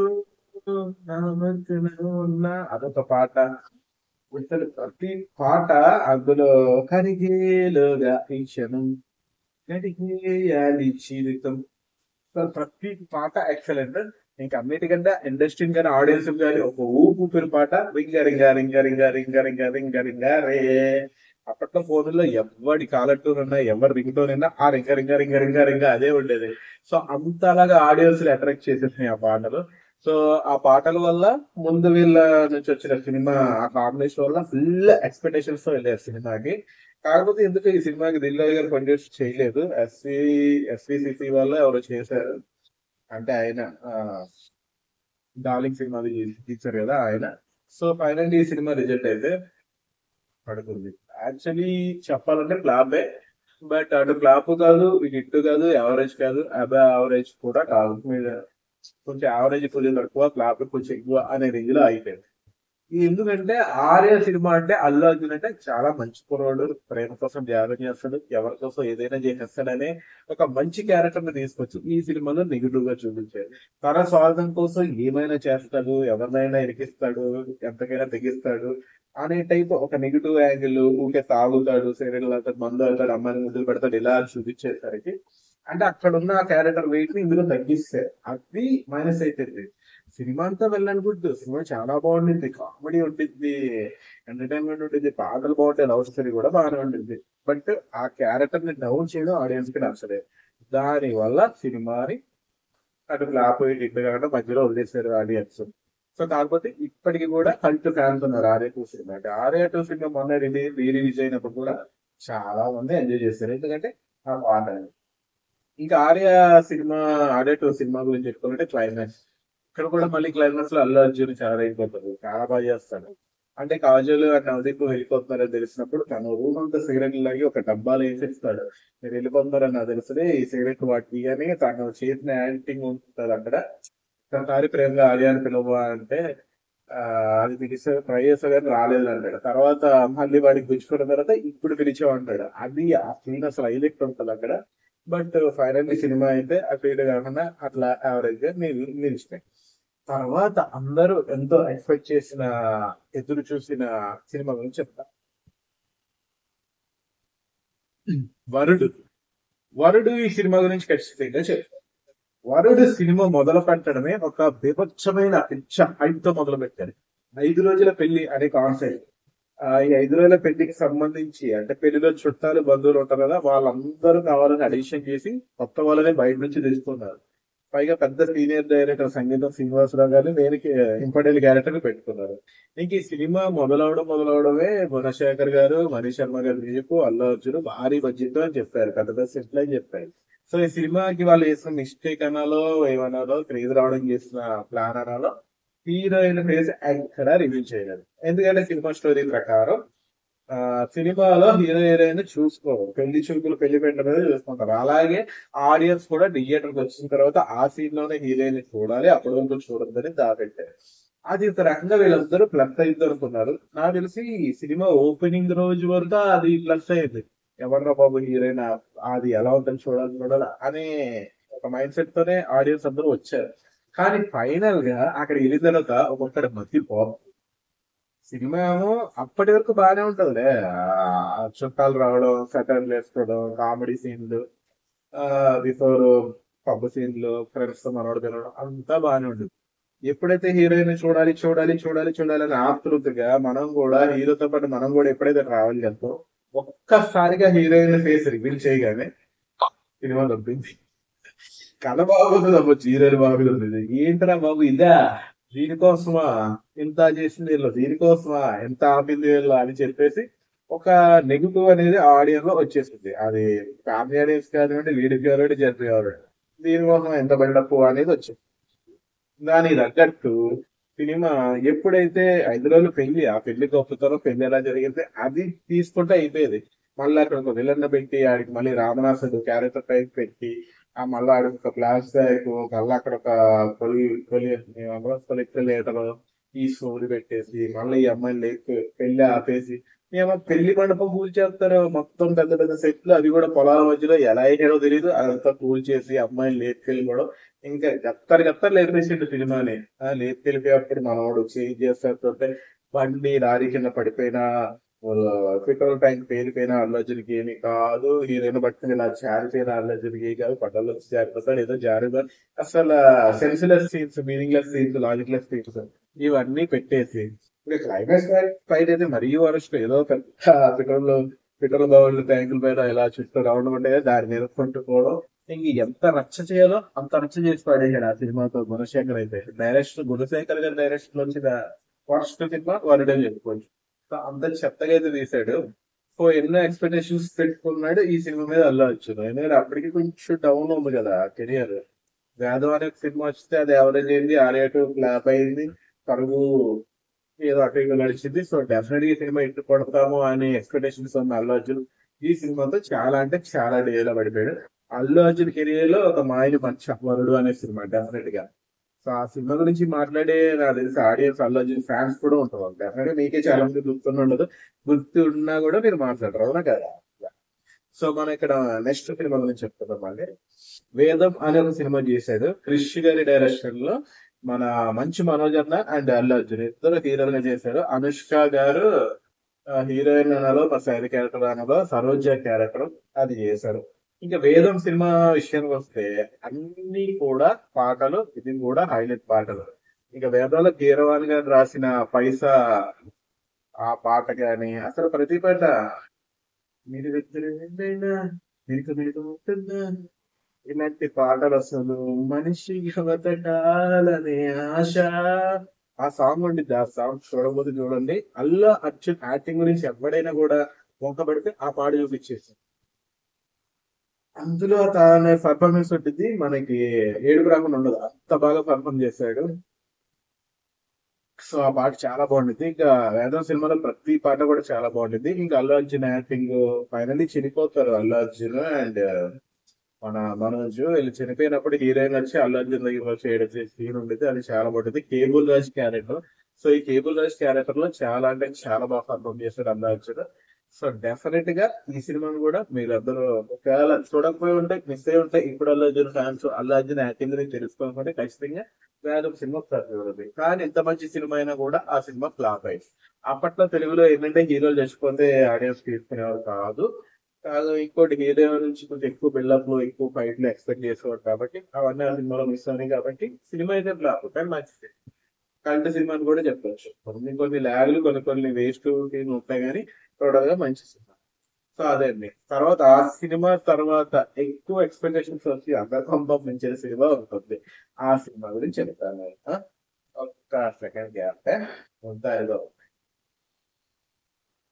S1: నా మనసులో ఉన్న అదొక పాట. అసలు ప్రతి పాట అందులో కరిగేలోగా ఈ క్షణం కడిగేయాలి జీవితం. సో ప్రతి పాట ఎక్సలెంట్. ఇంకా అన్నిటికంటే ఇండస్ట్రీ కానీ ఆడియన్స్ కానీ ఒక ఊపిరి పాట రింగ రింగ రింగ రింగ రింగ రింగ రింగ రింగ రే. అప్పట్లో ఫోన్లో ఎవరి కాలర్ టూన్ ఉన్నా ఎవరి రింగ్ టోన్ ఉన్నా ఆ రింగ రింగ రింగ రింగ రింగ అదే ఉండేది. సో అంతలాగా ఆడియన్స్ అట్రాక్ట్ చేసేసినాయి ఆ పాటలు. సో ఆ పాటల వల్ల ముందు వీళ్ళ నుంచి వచ్చిన సినిమా ఆ కాంబినేషన్ వల్ల ఫుల్ ఎక్స్పెక్టేషన్స్ తో వెళ్ళారు సినిమాకి. కాకపోతే ఎందుకు ఈ సినిమాకి దిల్రాజు గారు ప్రొడ్యూస్ చేయలేదు, ఎస్విసిసి వల్ల ఎవరు చేశారు. అంటే ఆయన డార్లింగ్ సినిమా తీశారు కదా ఆయన. సో ఫైనల్ ఈ సినిమా రిజల్ట్ అయితే పడుతుంది. యాక్చువల్లీ చెప్పాలంటే ఫ్లాపే. బట్ అటు ఫ్లాప్ కాదు, ఇటు హిట్ కాదు, యావరేజ్ కాదు, అబౌవ్ యావరేజ్ కూడా కాదు. మీరు కొంచెం యావరేజ్ కొంచెం తక్కువ, ఫ్లాప్ కొంచెం ఎక్కువ అనే రేంజ్ లో అయిపోయింది. ఎందుకంటే ఆర్య సినిమా అంటే అల్లు అర్జున్ అంటే చాలా మంచి కుర్రాడు, ప్రేమ కోసం త్యాగం చేస్తాడు, ఎవరి కోసం ఏదైనా చేసేస్తాడనే ఒక మంచి క్యారెక్టర్ ని తీసుకొచ్చి ఈ సినిమాలో నెగిటివ్ గా చూపించాడు. తన స్వార్థం కోసం ఏమైనా చేస్తాడు, ఎవరినైనా ఇరికిస్తాడు, ఎంతకైనా తెగిస్తాడు అనే టైప్ ఒక నెగిటివ్ యాంగిల్. ఊరికే తాగుతాడు, సీరియల్ అవుతాడు, మందు అవుతాడు, అమ్మాయిని ముద్దులు పెడతాడు, ఇలా చూపించేసరికి అంటే అక్కడ ఉన్న ఆ క్యారెక్టర్ వెయిట్ ని ఇందులో తగ్గిస్తే అది మైనస్ అయిపోయింది. సినిమా అంతా వెళ్ళనుకుంటు సినిమా చాలా బాగుంటుంది, కామెడీ ఉంటుంది, ఎంటర్టైన్మెంట్ ఉంటుంది, పాటలు బాగుంటాయి, లవ్ స్టోరీ కూడా బాగానే ఉంటుంది. బట్ ఆ క్యారెక్టర్ ని డౌన్ చేయడం ఆడియన్స్ కి నచ్చలేదు. దాని వల్ల సినిమాని అటు ఫ్లాప్ ఇటు కాకుండా మధ్యలో వదిలేశారు ఆడియన్స్. సో కాకపోతే ఇప్పటికి కూడా కల్ట్ ఫ్యాన్స్ ఉన్నారు ఆర్య టూ సినిమా. అంటే ఆర్య టూ సినిమా మొన్న రిలీజ్ అయినప్పుడు కూడా చాలా మంది ఎంజాయ్ చేశారు, ఎందుకంటే ఆ పాట. ఇంకా సినిమా ఆర్య టూ సినిమా గురించి చెప్పుకోవాలంటే క్లైమాక్స్. ఇక్కడ కూడా మళ్ళీ క్లైమాక్స్ లో అల్లు అర్జున్ చాలా అయిపోతారు, చాలా బాగా చేస్తాడు. అంటే కాజల్ అండ్ నవదీప్ వెళ్ళిపోతున్నారని తెలిసినప్పుడు తను రూమ్ అంతా సిగరెట్ లాగి ఒక డబ్బాలో వేసేస్తాడు. మీరు వెళ్ళిపోతున్నారని నాకు తెలిసింది ఈ సిగరెట్ వాటి అని తను చేసిన యాక్టింగ్ ఉంటుంది అక్కడ. ఒకసారి ప్రేమగా ఆర్యాన్ని పిలవ అంటే ఆ అది పిలిస్తే ట్రై చేస్తా కానీ రాలేదు అంటాడు. తర్వాత మళ్ళీ వాడికి పిలుచుకున్న తర్వాత ఇప్పుడు పిలిచావు అంటాడు. అది ఆ సీన్ అసలు హైలైట్ ఉంటుంది అక్కడ. బట్ ఫైనల్లీ సినిమా అయితే అటు ఇటు కాకుండా అట్లా యావరేజ్ గా నిలిచినాయి. తర్వాత అందరూ ఎంతో ఎక్స్పెక్ట్ చేసిన, ఎదురు చూసిన సినిమా గురించి చెప్తా. వరుడు. వరుడు ఈ సినిమా గురించి ఖచ్చితంగా చెప్తా. వరుడు సినిమా మొదలు పెట్టడమే ఒక బీభత్సమైన పిచ్చ హైప్ తో మొదలు పెట్టారు. 5 రోజుల పెళ్లి అనే కాన్సెప్ట్. ఈ 5 రోజుల పెళ్లికి సంబంధించి అంటే పెళ్లిలో చుట్టాలు బంధువులు ఉంటారు కదా, వాళ్ళందరూ కావాలని అడిషన్ చేసి కొత్త వాళ్ళని బయట నుంచి తెచ్చుకున్నారు. పైగా పెద్ద సీనియర్ డైరెక్టర్ సంగీతం శ్రీనివాసరావు గారిని దేనికి ఇంపార్టెంట్ క్యారెక్టర్ పెట్టుకున్నారు. ఇంక ఈ సినిమా మొదలవడమే గుణశేఖర్ గారు, మనీష్ శర్మ గారు మ్యూజిక్, అల్లు అర్జున్ భారీ బడ్జెట్ అని చెప్పారు, పెద్ద పెద్ద సెట్లు అని చెప్పారు. సో ఈ సినిమాకి వాళ్ళు చేసిన మిస్టేక్ అనాలో ఏమనాలో, క్రేజ్ రావడం చేసిన ప్లాన్ అనాలో, హీరోయిన్ ఫేస్ ఎక్కడ రివీల్ చేయలేదు. ఎందుకంటే సినిమా స్టోరీ ప్రకారం సినిమాలో హీరో హీరోయిన్ చూసుకోరు, పెళ్లి చూపులు పెళ్లి పెట్ట మీద చూసుకుంటారు. అలాగే ఆడియన్స్ కూడా థియేటర్కి వచ్చిన తర్వాత ఆ సీన్ లోనే హీరోయిన్ చూడాలి, అప్పటి వరకు చూడొద్దని దాపెట్టారు. అది ఒక రకంగా వీళ్ళందరూ ప్లస్ అయింది అనుకున్నారు. నాకు తెలిసి ఈ సినిమా ఓపెనింగ్ రోజు వరకు అది ప్లస్ అయింది. ఎవరినో బాబు హీరోయిన్ అది ఎలా ఉందని చూడాలి అనే ఒక మైండ్ సెట్ తోనే ఆడియన్స్ అందరూ వచ్చారు. కానీ ఫైనల్ గా అక్కడ వెళ్ళిన తర్వాత ఒక్కొక్కటి మర్చిపోవాలి. సినిమా ఏమో అప్పటి వరకు బాగానే ఉంటదిలే, చుట్టాలు రావడం, సెటర్లు వేసుకోవడం, కామెడీ సీన్లు, బిఫోర్ పబ్బు సీన్లు, ఫ్రెండ్స్ తో మనోడు తినడం అంతా బాగానే ఉంటుంది. ఎప్పుడైతే హీరోయిన్ చూడాలి అని ఆతృతగా మనం కూడా హీరోతో పాటు మనం కూడా ఎప్పుడైతే ట్రావెల్ చేస్తాం, ఒక్కసారిగా హీరోయిన్ ఫేస్ రివీల్ చేయగానే సినిమా దొబ్బింది. కథ బాగుంది అవ్వచ్చు, హీరోయిన్ బాగుంది, ఏంటరా బాబు ఇదా, దీనికోసమా ఇంత చేసింది వీళ్ళు, దీనికోసమా ఎంత ఆపింది వీళ్ళు అని చెప్పేసి ఒక నెగిటివ్ అనేది ఆడియన్స్ లో వచ్చేసింది. అది ఫ్యామిలీ ఆడియన్స్ కానివ్వండి, లీడ్ కానివ్వండి, జడ్జి కానివ్వండి, దీనికోసం ఎంత బిల్డప్ అనేది వచ్చింది. దానికి తగ్గట్టు సినిమా ఎప్పుడైతే 5 రోజులు పెళ్లి, ఆ పెళ్లి గొప్పతనం, పెళ్లి ఎలా జరిగింది అది తీసుకుంటే అయిపోయేది. మళ్ళీ అక్కడ ఒక విలన్ పెట్టి ఆడికి మళ్ళీ రామనాథుడు క్యారెక్టర్ టైప్ పెట్టి, ఆ మళ్ళీ ఆడికి ఒక ఫ్లాష్ బ్యాక్, మళ్ళీ అక్కడ ఒక కొలి కొలి కొలిక్టర్ లీటర్ ఈ స్టోరీ పెట్టేసి మళ్ళీ ఈ అమ్మాయిని లేపు పెళ్లి ఆపేసి ఏమో పెళ్లి మండపం కూల్ చేస్తారు. మొత్తం పెద్ద పెద్ద సెట్లు, అవి కూడా పొలాల మధ్యలో ఎలా అయ్యాడో తెలియదు, అదంతా కూల్ చేసి అమ్మాయిని లేపుకెళ్ళిపోవడం. ఇంకా గత్తరు లేపేసిండు సినిమాని. లేపుకెళ్ళిపోయేటప్పుడు మనోడు చేంజ్ చేస్తుంటే బండి లారీ కింద పడిపోయినా, పెట్రోల్ ట్యాంక్ పేలిపోయినా అల్లు అర్జున్కి ఏమి కాదు, హీరోయిన్ పట్టుకుని ఇలా జారిపోయిన అల్లు అర్జున్కి ఏం కాదు, పడ్డలో జారిపోతాడు, ఏదో జారిపోతాడు. అసలు senseless scenes, meaningless scenes, logicless scenes ఇవన్నీ పెట్టేసి ఇంకా క్లైమాక్స్ ఫైట్ అయితే మరీ వరస్ట్. ఏదో పెద్ద పెట్రోల్ బావులు ట్యాంకుల పైన ఇలా చుట్టూ రౌండ్ ఉంటే దాన్ని నిలుపుకుంటూ పోవడం. ఇంక ఎంత రచ్చ చేయాలో అంత రచ్చ చేసి పడేసాడు ఆ సినిమాతో గుణశేఖర్ అయితే. డైరెక్టర్ గుణశేఖర్ గారి డైరెక్షన్ లో వచ్చిన ఫస్ట్ సినిమా వరుడే చెప్పుకోవచ్చు. సో అంత చెత్తగా అయితే తీసాడు. సో ఎన్నో ఎక్స్పెక్టేషన్స్ పెట్టుకున్నాడు ఈ సినిమా మీద అల్లు అర్జున్. ఎందుకంటే అప్పటికి కొంచెం డౌన్ ఉంది కదా కెరియర్. వేదం అనే సినిమా వస్తే అది ఎవరేజ్ అయింది, ఆడియో ఫ్లాప్ అయింది, పరుగు ఏదో అటు ఇటు నడిచింది. సో డెఫినెట్ గా సినిమా ఇట్టు కొడతాము అనే ఎక్స్పెక్టేషన్స్ ఉన్న అల్లు అర్జున్ ఈ సినిమాతో చాలా అంటే చాలా డేలో పడిపోయాడు. అల్లు అర్జున్ కెరియర్ లో ఒక మాయని మచ్చ వరుడు అనే సినిమా డెఫినెట్ గా. సో ఆ సినిమా గురించి మాట్లాడే నాకు తెలిసి ఆడియన్స్ అల్లు అర్జున్ ఫ్యాన్స్ కూడా ఉంటారు. డెఫినెట్ గా మీకే చాలా మంది గుర్తున్న ఉండదు, గుర్తు ఉన్నా కూడా మీరు మాట్లాడరు, అవునా కదా. సో మనం ఇక్కడ నెక్స్ట్ సినిమా గురించి చెప్తున్నాం. మళ్ళీ వేదం అనే ఒక సినిమా చేశాడు క్రిష్ గారి డైరెక్షన్ లో. మన మంచి మనోజ్ అన్న అండ్ అల్లు అర్జున్ ఇద్దరు హీరోలుగా చేశారు. అనుష్క గారు హీరోయిన్ అనాలో సైడ్ క్యారెక్టర్ అనాలో సరోజ క్యారెక్టర్ అది చేశారు. ఇంకా వేదం సినిమా విషయానికి వస్తే అన్ని కూడా పాటలు, ఇది కూడా హైలైట్ పాటలు. ఇంకా వేదంలో కీరవాణి గారు రాసిన పైసా ఆ పాట కానీ అసలు ప్రతి పాట మీరు వ్యక్తులు మీకు మీకు ఉంటుందా ఇలాంటి పాటలు అసలు మనిషి బతకాలనే ఆశ. ఆ సాంగ్ ఉండిద్ది. ఆ సాంగ్ చూడబోతే చూడండి. అల్లు అర్జున్ యాక్టింగ్ గురించి ఎవడైనా కూడా వంక పెడితే ఆ పాట చూపించేసి అందులో తన పర్ఫార్మెన్స్ ఉంటుంది మనకి ఏడుపు రాకుండా ఉండదు. అంత బాగా పర్ఫార్మ్ చేశాడు. సో ఆ పాట చాలా బాగుంటుంది. ఇంకా వేదం సినిమాలో ప్రతి పాట కూడా చాలా బాగుంటుంది. ఇంకా అల్లు అర్జున్ యాక్టింగ్ ఫైనల్లీ చనిపోతారు అల్లు అర్జున్ అండ్ మన మనోజ్. వీళ్ళు చనిపోయినప్పుడు హీరోయిన్ వచ్చి అల్లు అర్జున్ దగ్గర వచ్చి ఏడ్చే సీన్ ఉండేది. అది చాలా బాగుంటుంది. Cable Raj character. సో ఈ కేబుల్ రాజ్ క్యారెక్టర్ లో చాలా అంటే చాలా బాగా పర్ఫామ్ చేశాడు అల్లు అర్జున్. సో డెఫినెట్ గా ఈ సినిమాను కూడా మీరందరూ ఒకవేళ చూడకపోయి ఉంటే మిస్ అయి ఉంటే ఇప్పుడు అల్లు అర్జున్ ఫ్యాన్స్ అల్లు అర్జున్ యాక్టింగ్ గురించి తెలుసుకోవాలంటే ఖచ్చితంగా వేరే ఒక సినిమా ఒకసారి చూడదు. కానీ ఎంత మంచి సినిమా అయినా కూడా ఆ సినిమా ఫ్లాప్ అయింది. అప్పట్లో తెలుగులో ఏంటంటే హీరోలు చచ్చిపోతే ఆడియన్స్ తీసుకునేవారు కాదు. కాదు ఇంకోటి హీరో నుంచి కొంచెం ఎక్కువ బిల్డప్ లో ఎక్కువ ఫైట్లు ఎక్స్పెక్ట్ చేసేవాడు కాబట్టి అవన్నీ ఆ సినిమాలో మిస్ అయినాయి కాబట్టి సినిమా అయితే ఫ్లాప్ కానీ మంచిది. కల్ట్ సినిమా అని కూడా చెప్పొచ్చు. కొన్ని కొన్ని ల్యాగులు కొన్ని కొన్ని వేస్ట్ ఉంటాయి కానీ టోటల్ గా మంచి సినిమా. సో అదే అండి. తర్వాత ఆ సినిమా తర్వాత ఎక్కువ ఎక్స్పెక్టేషన్స్ వచ్చి అందరికీ పంపించే సినిమా ఉంటుంది. ఆ సినిమా గురించి చెప్తాను. ఒక్క సెకండ్ గ్యాప్ ఉంటా ఏదో.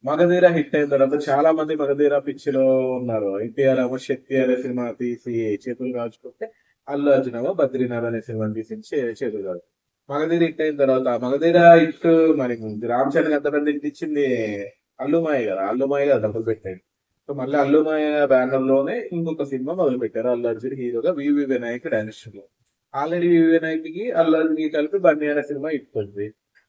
S1: మగధీర హిట్ అయిన తర్వాత చాలా మంది మగధీర పిచ్చిలో ఉన్నారు. ఎన్టీఆర్ ఏమో శక్తి అనే సినిమా తీసి చేతులు కాల్చుకుంటే అల్లు అర్జున్ ఏమో బద్రీనాథ్ అనే సినిమా తీసి చేతులు కాల్చు. మగధీర హిట్ అయిన తర్వాత మగధీర హిట్ మరి రామ్ చరణ్ ఎంత పెద్ద హిట్ ఇచ్చింది అల్లుమాయ కదా. అల్లుమాయ కదా డబ్బులు పెట్టాడు. సో మళ్ళీ అల్లుమాయ బ్యానర్ లోనే ఇంకొక సినిమా మొదలు పెట్టారు అల్లు అర్జున్ హీరోగా వివి వినాయక్ డైరెక్షన్ లో. ఆల్రెడీ వివి వినాయక్ కి అల్లు అర్జున్ కి కలిపి బన్నీ అనే సినిమా హిట్ ఉంది.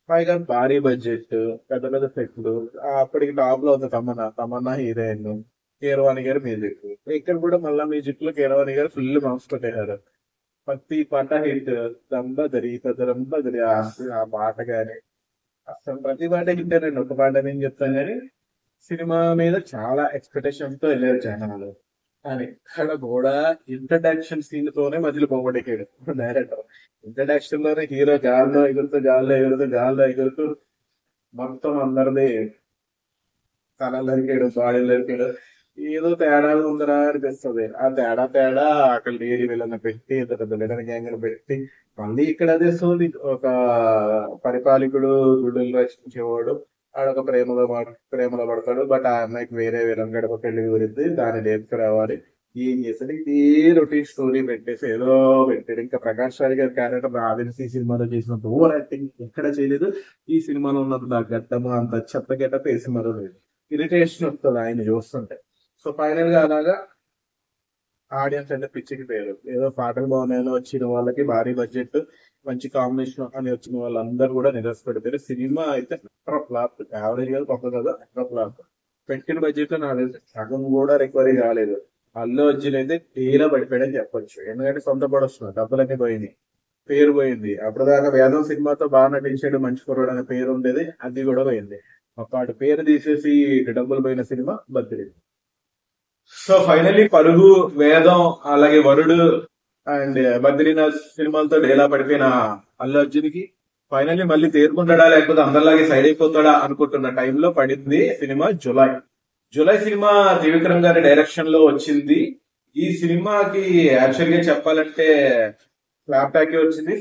S1: పైగా భారీ బడ్జెట్ పెద్ద పెద్ద సెట్లు. అప్పటికి టాప్ లో ఉంది తమన్నా. తమన్నా హీరోయిన్. కీరవాణి గారి మ్యూజిక్. ఇక్కడ కూడా మళ్ళా మ్యూజిక్ లో కీరవాణి గారు ఫుల్ మార్క్స్ పెట్టారు. ప్రతి పాట హిట్. దంబదరి కదరంబదరి ఆ పాట గాని అసలు ప్రతి పాట హిట్ అండి. ఒక పాట నేను చెప్తాను కానీ సినిమా మీద చాలా ఎక్స్పెక్టేషన్ తో వెళ్ళారు జనాలు. కానీ ఇక్కడ కూడా ఇంట్రడక్షన్ సీన్ తోనే మధ్యలో పోగొట్టేకాడు డైరెక్టర్. ఇంట్రడక్షన్ లోనే హీరో గాల్లో ఎగురుతూ గాల్లో ఎగురుతూ గాల్లో ఎగురుతూ మొత్తం అందరిది తల నరికాడు బాడీ నరికాడు. ఏదో తేడా ఉందరా అనిపిస్తుంది. ఆ తేడా తేడా అక్కడ లేడీ వీళ్ళని పెట్టి ఇంత పెద్ద లీడర్ గ్యాంగ్ పెట్టి మళ్ళీ ఇక్కడ అదే సోది. ఒక పరిపాలకుడు గుడులు రక్షించేవాడు. ఆడొక ప్రేమలో పడతాడు. బట్ ఆ అమ్మాయికి వేరే విధంగా గడప పెళ్లి గురించి దాన్ని నేర్చుకురావాలి. ఏం చేస్తాడు ఇదే రొటీన్ స్టోరీ పెట్టేసి ఏదో పెట్టాడు. ఇంకా ప్రకాష్ రాజ్ గారి క్యారెక్టర్ ఆదిత్య సినిమాలో చేసినంత ఓవర్ యాక్టింగ్ ఎక్కడ చేయలేదు. ఈ సినిమాలో ఉన్నంత నా గట్టము అంత చెత్త గెటప్ ఏ సినిమాలో లేదు. ఇరిటేషన్ వస్తుంది ఆయన చూస్తుంటే. సో ఫైనల్ గా అలాగా ఆడియన్స్ అంటే పిచ్చికి పేరు. ఏదో పాటలు బాగున్నాయని వచ్చిన వాళ్ళకి భారీ బడ్జెట్ మంచి కాంబినేషన్ అని వచ్చిన వాళ్ళందరూ కూడా నిరాశపడిపోయారు. సినిమా అయితే ఫ్లాప్. యావరేజ్ కాదు గొప్ప కదా ఫ్లాప్. పెట్టిన బడ్జెట్ లో నాకు సగం కూడా రికవరీ కాలేదు. అల్లు అర్జున్ అయితే తీరా పడిపోయాడని చెప్పొచ్చు. ఎందుకంటే సొంత ప్రొడక్షన్ డబ్బులన్నీ పోయినాయి. పేరు పోయింది. అప్పటిదాకా వేదం సినిమాతో బాగా నటించాడు మంచి కుర్రాడు అనే పేరు ఉండేది. అది కూడా పోయింది. ఒక పేరు తీసేసి డబ్బులు పోయిన సినిమా బద్రి. సో ఫైనల్లీ పరుగు, వేదం, అలాగే వరుడు అండ్ బద్రీనాథ్ సినిమాలతో డేలా పడిపోయిన అల్లు అర్జున్ కి ఫైనల్లీ మళ్ళీ తేరుకుంటాడా లేకపోతే అందరిలాగే సైడ్ అయిపోతాడా అనుకుంటున్న టైంలో పడింది cinema July. July cinema Trivikram గారి డైరెక్షన్ లో వచ్చింది. ఈ సినిమాకి యాక్చువల్ గా చెప్పాలంటే ఫ్లాప్ ట్యాక్ వచ్చింది.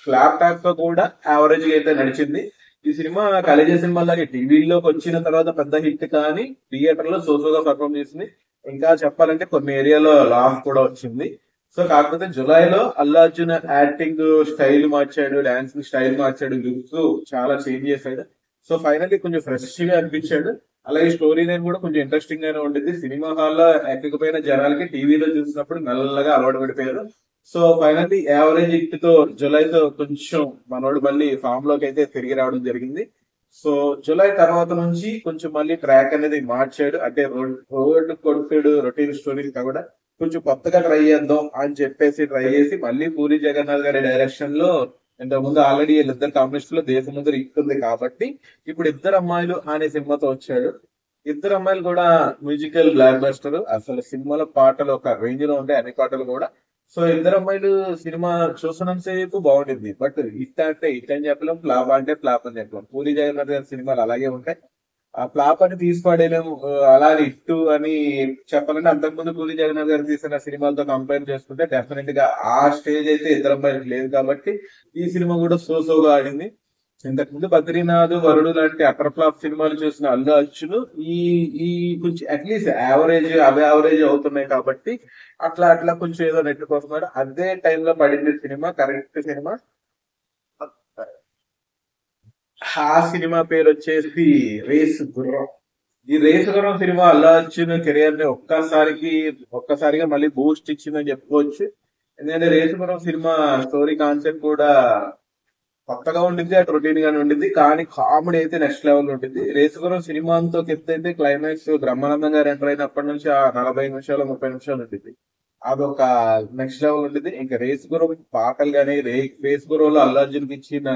S1: ఫ్లాప్ ట్యాక్ తో కూడా యావరేజ్ గా అయితే నడిచింది. ఈ సినిమా కాలేజీ సినిమా లాగే టీవీలోకి వచ్చిన తర్వాత పెద్ద హిట్ కానీ థియేటర్ లో సోసోగా పర్ఫామ్ చేసింది. ఇంకా చెప్పాలంటే కొన్ని ఏరియాలో లాఫ్ కూడా వచ్చింది. సో కాకపోతే జులైలో అల్లు అర్జున్ యాక్టింగ్ స్టైల్ మార్చాడు, డాన్సింగ్ స్టైల్ మార్చాడు, లుక్స్ చాలా చేంజ్ చేశాడు. సో ఫైనల్లీ కొంచెం ఫ్రెష్ గా అనిపించాడు. అలాగే స్టోరీ లైన్ కూడా కొంచెం ఇంట్రెస్టింగ్ గానే ఉండేది. సినిమా హాల్లో ఎక్కకపోయిన జనాలకి టీవీలో చూసినప్పుడు మెల్లగా అలవాటు పడిపోయారు. సో ఫైనల్లీ యావరేజ్ హిట్ తో జులైతో కొంచెం మనోడు మళ్ళీ ఫామ్ లోకి అయితే తిరిగి రావడం జరిగింది. సో జులై తర్వాత నుంచి కొంచెం మళ్ళీ ట్రాక్ అనేది మార్చాడు. అంటే రోడ్ కొడుకుడు రొటీన్ స్టోరీ కాకుండా కొంచెం కొత్తగా ట్రై చేద్దాం అని చెప్పేసి ట్రై చేసి మళ్ళీ పూరి జగన్నాథ్ గారి డైరెక్షన్ లో ఇంతకు ముందు ఆల్రెడీ వీళ్ళిద్దరు కాంబినేషన్ లో దేశం ముందు ఇస్తుంది కాబట్టి ఇప్పుడు ఇద్దరు అమ్మాయిలు అనే సినిమాతో వచ్చాడు. ఇద్దరు అమ్మాయిలు కూడా మ్యూజికల్ బ్లాక్ బస్టర్. అసలు సినిమాలో పాటలు ఒక రేంజ్ లో ఉంటాయి అన్ని పాటలు కూడా. సో ఇద్దరు అమ్మాయిలు సినిమా చూసినంత సేపు బాగుంటుంది. బట్ హిట్ అంటే హిట్ అని చెప్పలేం, ఫ్లాప్ అంటే ఫ్లాప్ అని చెప్పలేం. పూరి జగన్నాథ్ గారి సినిమాలు అలాగే ఉంటాయి. ఆ ఫ్లాప్ అని తీసి పడేయలేము. అలా అని హిట్ అని చెప్పాలంటే అంతకుముందు పూరి జగన్నాథ్ గారు తీసిన సినిమాలతో కంపేర్ చేసుకుంటే డెఫినెట్ గా ఆ స్టేజ్ అయితే ఇద్దరు అబ్బాయిలకు లేదు కాబట్టి ఈ సినిమా కూడా సోగా ఆడింది. ఇంతకుముందు బద్రీనాథ్, వరుడు లాంటి అటర్ ఫ్లాప్ సినిమాలు చూసిన అల్లు అర్జున్ ఈ ఈ కొంచెం అట్లీస్ట్ యావరేజ్ అవి యావరేజ్ అవుతున్నాయి కాబట్టి అట్లా అట్లా కొంచెం ఏదో నెట్టుకొస్తున్నాడు. అదే టైంలో పడింది సినిమా, కరెక్ట్ సినిమా. ఆ సినిమా పేరు వచ్చేసి రేస్ గుర్రం. ఈ రేస్ గుర్రం సినిమా అల్లు అర్జున్ కెరియర్ ని ఒక్కసారిగా మళ్ళీ బూస్ట్ ఇచ్చిందని చెప్పుకోవచ్చు. ఎందుకంటే రేస్ గుర్రం సినిమా స్టోరీ కాన్సెప్ట్ కూడా కొత్తగా ఉండింది, అటు రొటీన్ గానే ఉండింది. కానీ కామెడీ అయితే నెక్స్ట్ లెవెల్ ఉంటుంది. రేసుగురం సినిమా అంతా ఎత్తు అయితే క్లైమాక్స్ బ్రహ్మానందం గారు ఎంటర్ అయినప్పటి నుంచి ఆ 40 నిమిషాలు 30 నిమిషాలు ఉంటుంది. అదొక నెక్స్ట్ లెవెల్ ఉంటుంది. ఇంకా రేసుగురం పాటలు కానీ రేసుగురంలో అల్లు అర్జున్ ఇచ్చిన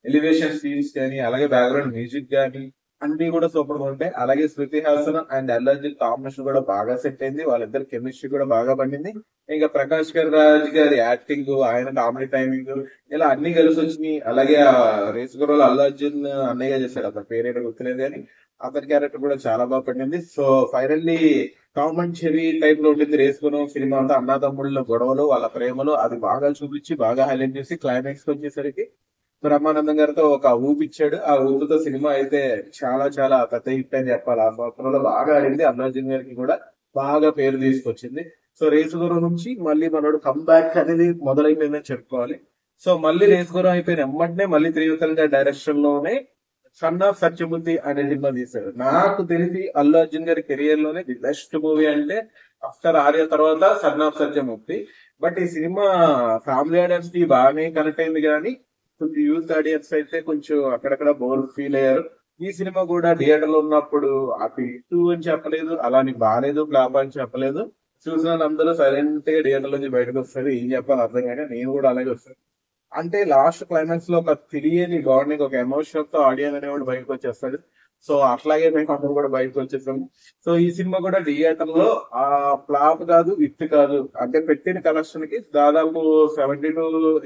S1: ఎలివేషన్ సీన్స్ కానీ అలాగే బ్యాక్గ్రౌండ్ మ్యూజిక్ కానీ అన్ని కూడా సూపర్ గా ఉంటాయి. అలాగే శృతి హాసన్ అండ్ అల్లు అర్జున్ కాంబినేషన్ కూడా బాగా సెట్ అయింది. వాళ్ళిద్దరు కెమిస్ట్రీ కూడా బాగా పండింది. ఇంకా ప్రకాష్ రాజ్ గారి యాక్టింగ్, ఆయన కామెడీ టైమింగ్ ఇలా అన్ని కలిసి వచ్చినాయి. అలాగే ఆ రేస్ గుర్రంలో అల్లు అర్జున్ అన్నయ్య చేశాడు, అతని పేరేంటో గుర్తులేదు కానీ అతని క్యారెక్టర్ కూడా చాలా బాగా పడింది. So finally Tom and cherry type లో ఉండింది రేస్ గుర్రం సినిమా అంతా. అన్నదమ్ముళ్ళ గొడవలు, వాళ్ళ ప్రేమలు అది బాగా చూపించి బాగా హైలైట్ చేసి క్లైమాక్స్ వచ్చేసరికి బ్రహ్మానందం గారితో ఒక ఊపిచ్చాడు. ఆ ఊపుతో సినిమా అయితే చాలా చాలా పెద్ద హిట్ అని చెప్పాలి. ఆ సంవత్సరంలో బాగా ఆడింది. అల్లు అర్జున్ గారికి కూడా బాగా పేరు తీసుకొచ్చింది. సో రేసు గుర్రం నుంచి మళ్ళీ మనోడు కంబ్యాక్ అనేది మొదలైపోయిందని చెప్పుకోవాలి. సో మళ్ళీ రేసు గుర్రం అయిపోయిన ఎమ్మటనే మళ్ళీ త్రివిక్రమ్ గారి డైరెక్షన్ లోనే సన్ ఆఫ్ సత్యమూర్తి అనే సినిమా తీశాడు. నాకు తెలిసి అల్లు అర్జున్ గారి కెరియర్ లోనే ది బెస్ట్ మూవీ అంటే ఆఫ్టర్ ఆర్య తర్వాత సన్ ఆఫ్ సత్యమూర్తి. బట్ ఈ సినిమా ఫ్యామిలీ ఆడియన్స్ కి బాగానే కనెక్ట్ అయింది కానీ కొంచెం యూత్ ఆడియన్స్ అయితే కొంచెం అక్కడక్కడ బోర్ ఫీల్ అయ్యారు. ఈ సినిమా కూడా థియేటర్ లో ఉన్నప్పుడు అటు ఇటు అని చెప్పలేదు, అలాని బాగాలేదు ఫ్లాప్ అని చెప్పలేదు. చూసిన వాళ్ళందరూ సైలెంట్ గా థియేటర్ నుంచి బయటకు వస్తారు. ఏం చెప్పాలి అర్థం కాక నేను కూడా అలాగే వస్తాను. అంటే లాస్ట్ క్లైమాక్స్ లో ఒక తెలియని బాండింగ్, ఒక ఎమోషన్ తో ఆడియన్స్ అనేవాడు బయటకు వచ్చేస్తాడు. సో అట్లాగే మేము అందరూ కూడా బయటకు వచ్చేసాము. సో ఈ సినిమా కూడా థియేటర్ లో ఆ ఫ్లాప్ కాదు, హిట్ కాదు, అంటే పెట్టిన కలెక్షన్ కి దాదాపు 70 to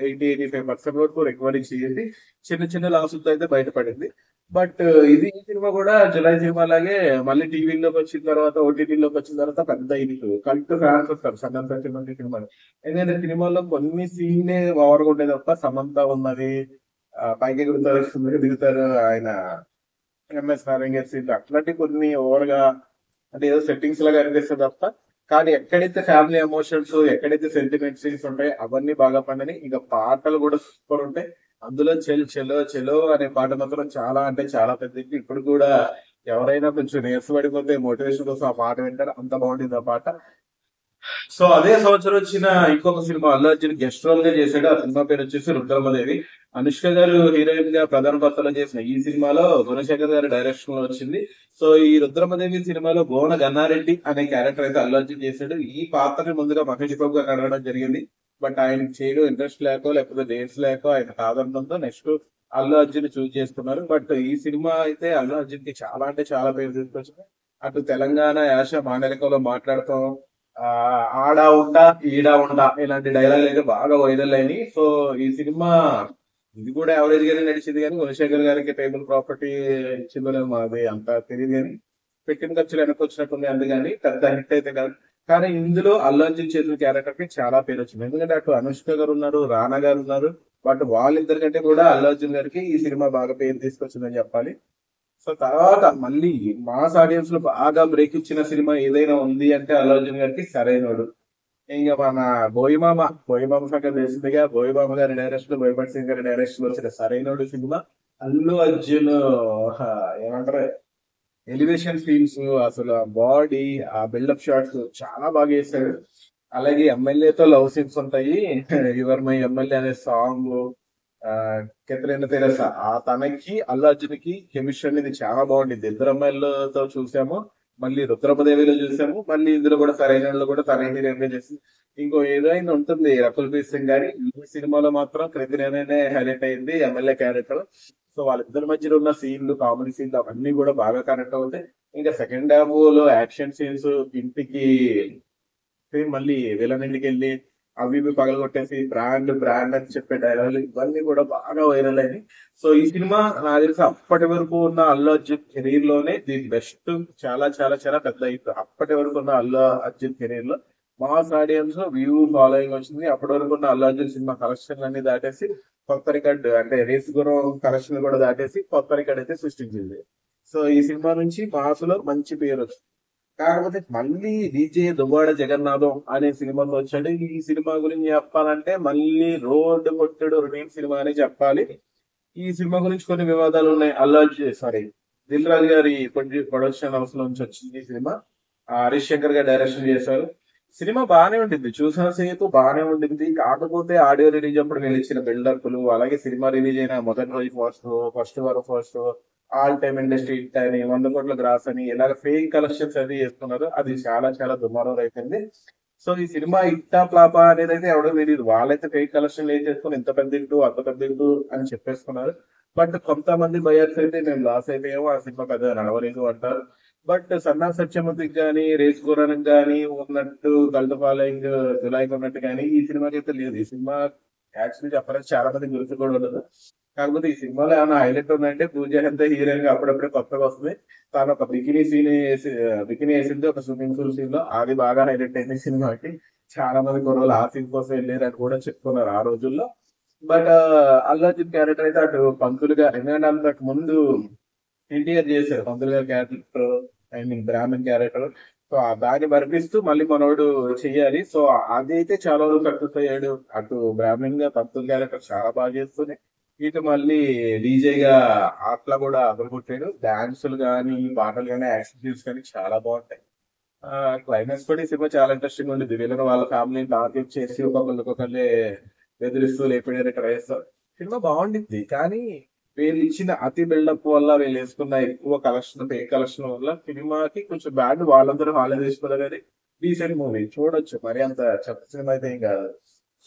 S1: 80-85% వరకు రికవరీ చేసి చిన్న చిన్న లాసులతో అయితే బయటపడింది. బట్ ఈ సినిమా కూడా జులై సినిమా లాగే మళ్ళీ టీవీలోకి వచ్చిన తర్వాత, ఓటీటీలోకి వచ్చిన తర్వాత పెద్ద ఇది కల్ట్ ఫ్యాన్స్ వస్తారు సన్నన్ సత్యమూర్తి సినిమాని. ఎందుకంటే సినిమాలో కొన్ని సీన్లే ఓవర్గా ఉండే తప్ప సమంత ఉన్నది, పైకి ఎగురుతారు కిందకి దిగుతారు, ఆయన ఎంఎస్ నారాయణ గారి సీన్లు అట్లాంటి కొన్ని ఓవర్ గా అంటే ఏదో సెట్టింగ్స్ లాగా అనిపిస్తుంది తప్ప, కానీ ఎక్కడైతే ఫ్యామిలీ ఎమోషన్స్, ఎక్కడైతే సెంటిమెంట్ సీన్స్ ఉంటాయి అవన్నీ బాగా పండని. ఇంకా పాటలు కూడా సూపర్ ఉంటాయి. అందులో చెలో చెలో అనే పాట మాత్రం చాలా అంటే చాలా పెద్ద hit. ఇప్పుడు కూడా ఎవరైనా కొంచెం నీరసపడిపోతే మోటివేషన్ కోసం ఆ పాట వింటారు, అంత బాగుంటుంది ఆ పాట. సో అదే సంవత్సరం వచ్చిన ఇంకొక cinema Allu Arjun guest role గా చేశాడు. ఆ సినిమా పేరు వచ్చేసి రుద్రమదేవి. అనుష్క గారు హీరోయిన్ గా ప్రధాన పాత్రలో చేసిన ఈ సినిమాలో గుణశేఖర్ గారి డైరెక్షన్ లో వచ్చింది. సో ఈ రుద్రమదేవి సినిమాలో భువన గన్నారెడ్డి అనే క్యారెక్టర్ అయితే అల్లు అర్జున్ చేశాడు. ఈ పాత్రని ముందుగా మహేష్ బాబు గారు అడగడం జరిగింది. బట్ ఆయనకి చేయడం ఇంట్రెస్ట్ లేకో లేకపోతే డేట్స్ లేకో ఆయన కాదనడంతో నెక్స్ట్ అల్లు అర్జున్ చూస్ చేసుకున్నారు. బట్ ఈ సినిమా అయితే అల్లు అర్జున్ కి చాలా అంటే చాలా పేరు తీసుకొచ్చింది. అటు తెలంగాణ యాస మాండలికంలో మాట్లాడతాం, ఆ ఆడా ఉండా ఈడా ఉండా ఇలాంటి డైలాగ్ అయితే బాగా వైరల్ అయినాయి. సో ఈ సినిమా ఇది కూడా యావరేజ్ గానే నడిచింది కానీ గుణశేఖర్ గారికి టేబుల్ ప్రాపర్టీ ఇచ్చిందో లేదో మాది అంత తెలియదు కానీ పెట్టిన ఖర్చులు వెనక్కి వచ్చినట్టుంది. అందుకని పెద్ద హిట్ అయితే కాదు. కానీ ఇందులో అల్లు అర్జున్ చేసిన క్యారెక్టర్ కి చాలా పేరు వచ్చింది. ఎందుకంటే అటు అనుష్క గారు ఉన్నారు, రానా గారు ఉన్నారు. బట్ వాళ్ళిద్దరి కంటే కూడా అల్లు అర్జున్ గారికి ఈ సినిమా బాగా పేరు తీసుకొచ్చిందని చెప్పాలి. సో తర్వాత మళ్ళీ మాస్ ఆడియన్స్ లో బాగా బ్రేక్ ఇచ్చిన సినిమా ఏదైనా ఉంది అంటే అల్లు అర్జున్ గారికి సరైనోడు. ఇంకా మన బోయిమామ సంగతి తెలిసిందిగా. బోయిమామ గారి డైరెక్షన్, బోయపాటి సింగ్ గారి డైరెక్షన్ లో వచ్చిన సరైనోడు సినిమా. అల్లు అర్జున్ ఏమంటారు ఎలివేషన్ సీన్స్, అసలు ఆ బాడీ, ఆ బిల్డప్ షాట్స్ చాలా బాగా చేశాడు. అలాగే ఎమ్మెల్యేతో లవ్ సీన్స్ ఉంటాయి. యువర్ మై ఎమ్మెల్యే అనే సాంగ్, కెథరిన్ తెరెసా ఆ తనకి అల్లు అర్జున్ కి కెమిస్ట్రీ అనేది చాలా బాగుండింది. ఇద్దరు అమ్మాయిలతో చూసాము, మళ్ళీ రుద్రమదేవిలో చూసాము, మళ్ళీ ఇందులో కూడా సరైన కూడా తన హీరోయిన్ చేసి ఇంకో హీరోయిన్ ఉంటుంది రకుల్ ప్రీత్ సింగ్ గారి. ఈ సినిమాలో మాత్రం కృతినేనే హైలైట్ అయింది ఎమ్మెల్యే క్యారెక్టర్. సో వాళ్ళిద్దరి మధ్యలో ఉన్న సీన్లు, కామెడీ సీన్లు అవన్నీ కూడా బాగా కనెక్ట్ అవుతాయి. ఇంకా సెకండ్ హాఫ్ లో యాక్షన్ సీన్స్, ఇంటికి మళ్ళీ విలన్ ఇంటికి వెళ్ళి అవి ఇవి పగలగొట్టేసి బ్రాండ్ బ్రాండ్ అని చెప్పే డైలాగులు ఇవన్నీ కూడా బాగా వైరల్ అయినాయి. సో ఈ సినిమా నాకు తెలిసి అప్పటి వరకు ఉన్న అల్లు అర్జున్ కెరీర్ లోనే ది బెస్ట్. చాలా చాలా చాలా పెద్ద హిట్ అప్పటి వరకు ఉన్న అల్లు అర్జున్ కెరీర్ లో. మాస్ ఆడియన్స్ వ్యూ ఫాలోయింగ్ వచ్చింది. అప్పటి వరకు ఉన్న అల్లు అర్జున్ సినిమా కలెక్షన్ అన్ని దాటేసి కొత్త రికార్డ్, అంటే రేస్ గురం కలెక్షన్ కూడా దాటేసి కొత్త రికార్డ్ అయితే సృష్టించింది. సో ఈ సినిమా నుంచి మాస్ లో మంచి పేరు వచ్చింది. కాకపోతే మళ్ళీ డీజే దువ్వాడ జగన్నాథం అనే సినిమాతో వచ్చాడు. ఈ సినిమా గురించి చెప్పాలంటే మళ్ళీ రోడ్డు కొట్టుడు రొటీన్ సినిమా అని చెప్పాలి. ఈ సినిమా గురించి కొన్ని వివాదాలు ఉన్నాయి. అల్లు అర్జున్ సారీ దిల్ రాజు గారి ప్రొడక్షన్ హౌస్ నుంచి వచ్చింది ఈ సినిమా. హరీష్ శంకర్ గారు డైరెక్షన్ చేశారు. సినిమా బాగానే ఉండింది, చూసిన సేపు బాగానే ఉండింది. కాకపోతే ఆడియో రిలీజ్ అప్పుడు నేను ఇచ్చిన బిల్డప్లు, అలాగే సినిమా రిలీజ్ అయిన మొదటి రోజు ఫస్ట్ వారం first all time industry hit అని 100 కోట్ల గ్రాస్ అని ఇలాగ ఫేక్ కలెక్షన్స్ అది చేస్తున్నారు. అది చాలా చాలా దుమారం అయిపోయింది. సో ఈ సినిమా ఇట్టా ఫ్లాపా అనేది అయితే ఎవడో తెలియదు. వాళ్ళైతే ఫేక్ కలెక్షన్ ఏం చేసుకుని ఇంత పెద్ద ఇంటూ అంత పెద్ద ఇంటూ అని చెప్పేసుకున్నారు. బట్ కొంతమంది బయర్స్ అయితే మేము లాస్ అయిపోయాము, ఆ సినిమా పెద్దగా నడవలేదు అంటారు. బట్ సన్నా సత్యమతికి కానీ రేస్ గురానికి కానీ ఉన్నట్టు కల్ట్ ఫాలోయింగ్ జులాయికి ఉన్నట్టు కానీ ఈ సినిమాకి అయితే లేదు. ఈ సినిమా యాక్చువల్లీ చెప్పాలంటే చాలా మంది గురించి కూడా ఉండదు. కాకపోతే ఈ సినిమాలో ఏమైనా హైలైట్ ఉందంటే పూజ ఎంత హీరోయిన్ గా అప్పుడప్పుడే కొత్తగా వస్తుంది. తాను ఒక బికినీ సీన్ బికినీ వేసింది ఒక స్విమ్మింగ్ పూల్ సీన్ లో, అది బాగా హైలైట్ అయింది సినిమాకి. చాలా మంది కుర్రోళ్ళు ఆ సీన్ కోసం వెళ్ళారు అని కూడా చెప్పుకున్నారు ఆ రోజుల్లో. బట్ అల్లు అర్జున్ క్యారెక్టర్ అయితే అటు పంతులుగా, ఎందుకంటే అంతకు ముందు ఎన్టీఆర్ చేశారు పంతులు గారి character, I mean Brahmin character. So దాన్ని మరిపిస్తూ మళ్ళీ మనోడు చెయ్యాలి. సో అది అయితే చాలా వరకు సక్సెస్ అయ్యాడు. అటు బ్రాహ్మణ్ గా పంతులు క్యారెక్టర్ చాలా బాగా చేస్తూనే ఇటు మళ్ళీ డీజేగా అట్లా కూడా అదరగొట్టాడు. డాన్సులు కానీ పాటలు కానీ యాక్షన్ కానీ చాలా బాగుంటాయి. క్లైమాక్స్ కూడా ఈ సినిమా చాలా ఇంట్రెస్టింగ్ ఉండేది. వీళ్ళని వాళ్ళ ఫ్యామిలీని టార్గెట్ చేసి ఒక్కొక్కళ్ళే బెదిరిస్తూ లేపేయడానికి ట్రై చేస్తారు. సినిమా బాగుండిద్ది కానీ వీళ్ళు ఇచ్చిన అతి బిల్డప్ వల్ల, వీళ్ళు వేసుకున్న ఎక్కువ కలెక్షన్ ఫేక్ కలెక్షన్ వల్ల సినిమాకి కొంచెం బ్యాడ్. వాళ్ళందరూ హాలే తీసుకున్నారు కానీ డీసెంట్ మూవీ చూడొచ్చు, మరి అంత చెత్త సినిమా అయితే ఏం కాదు.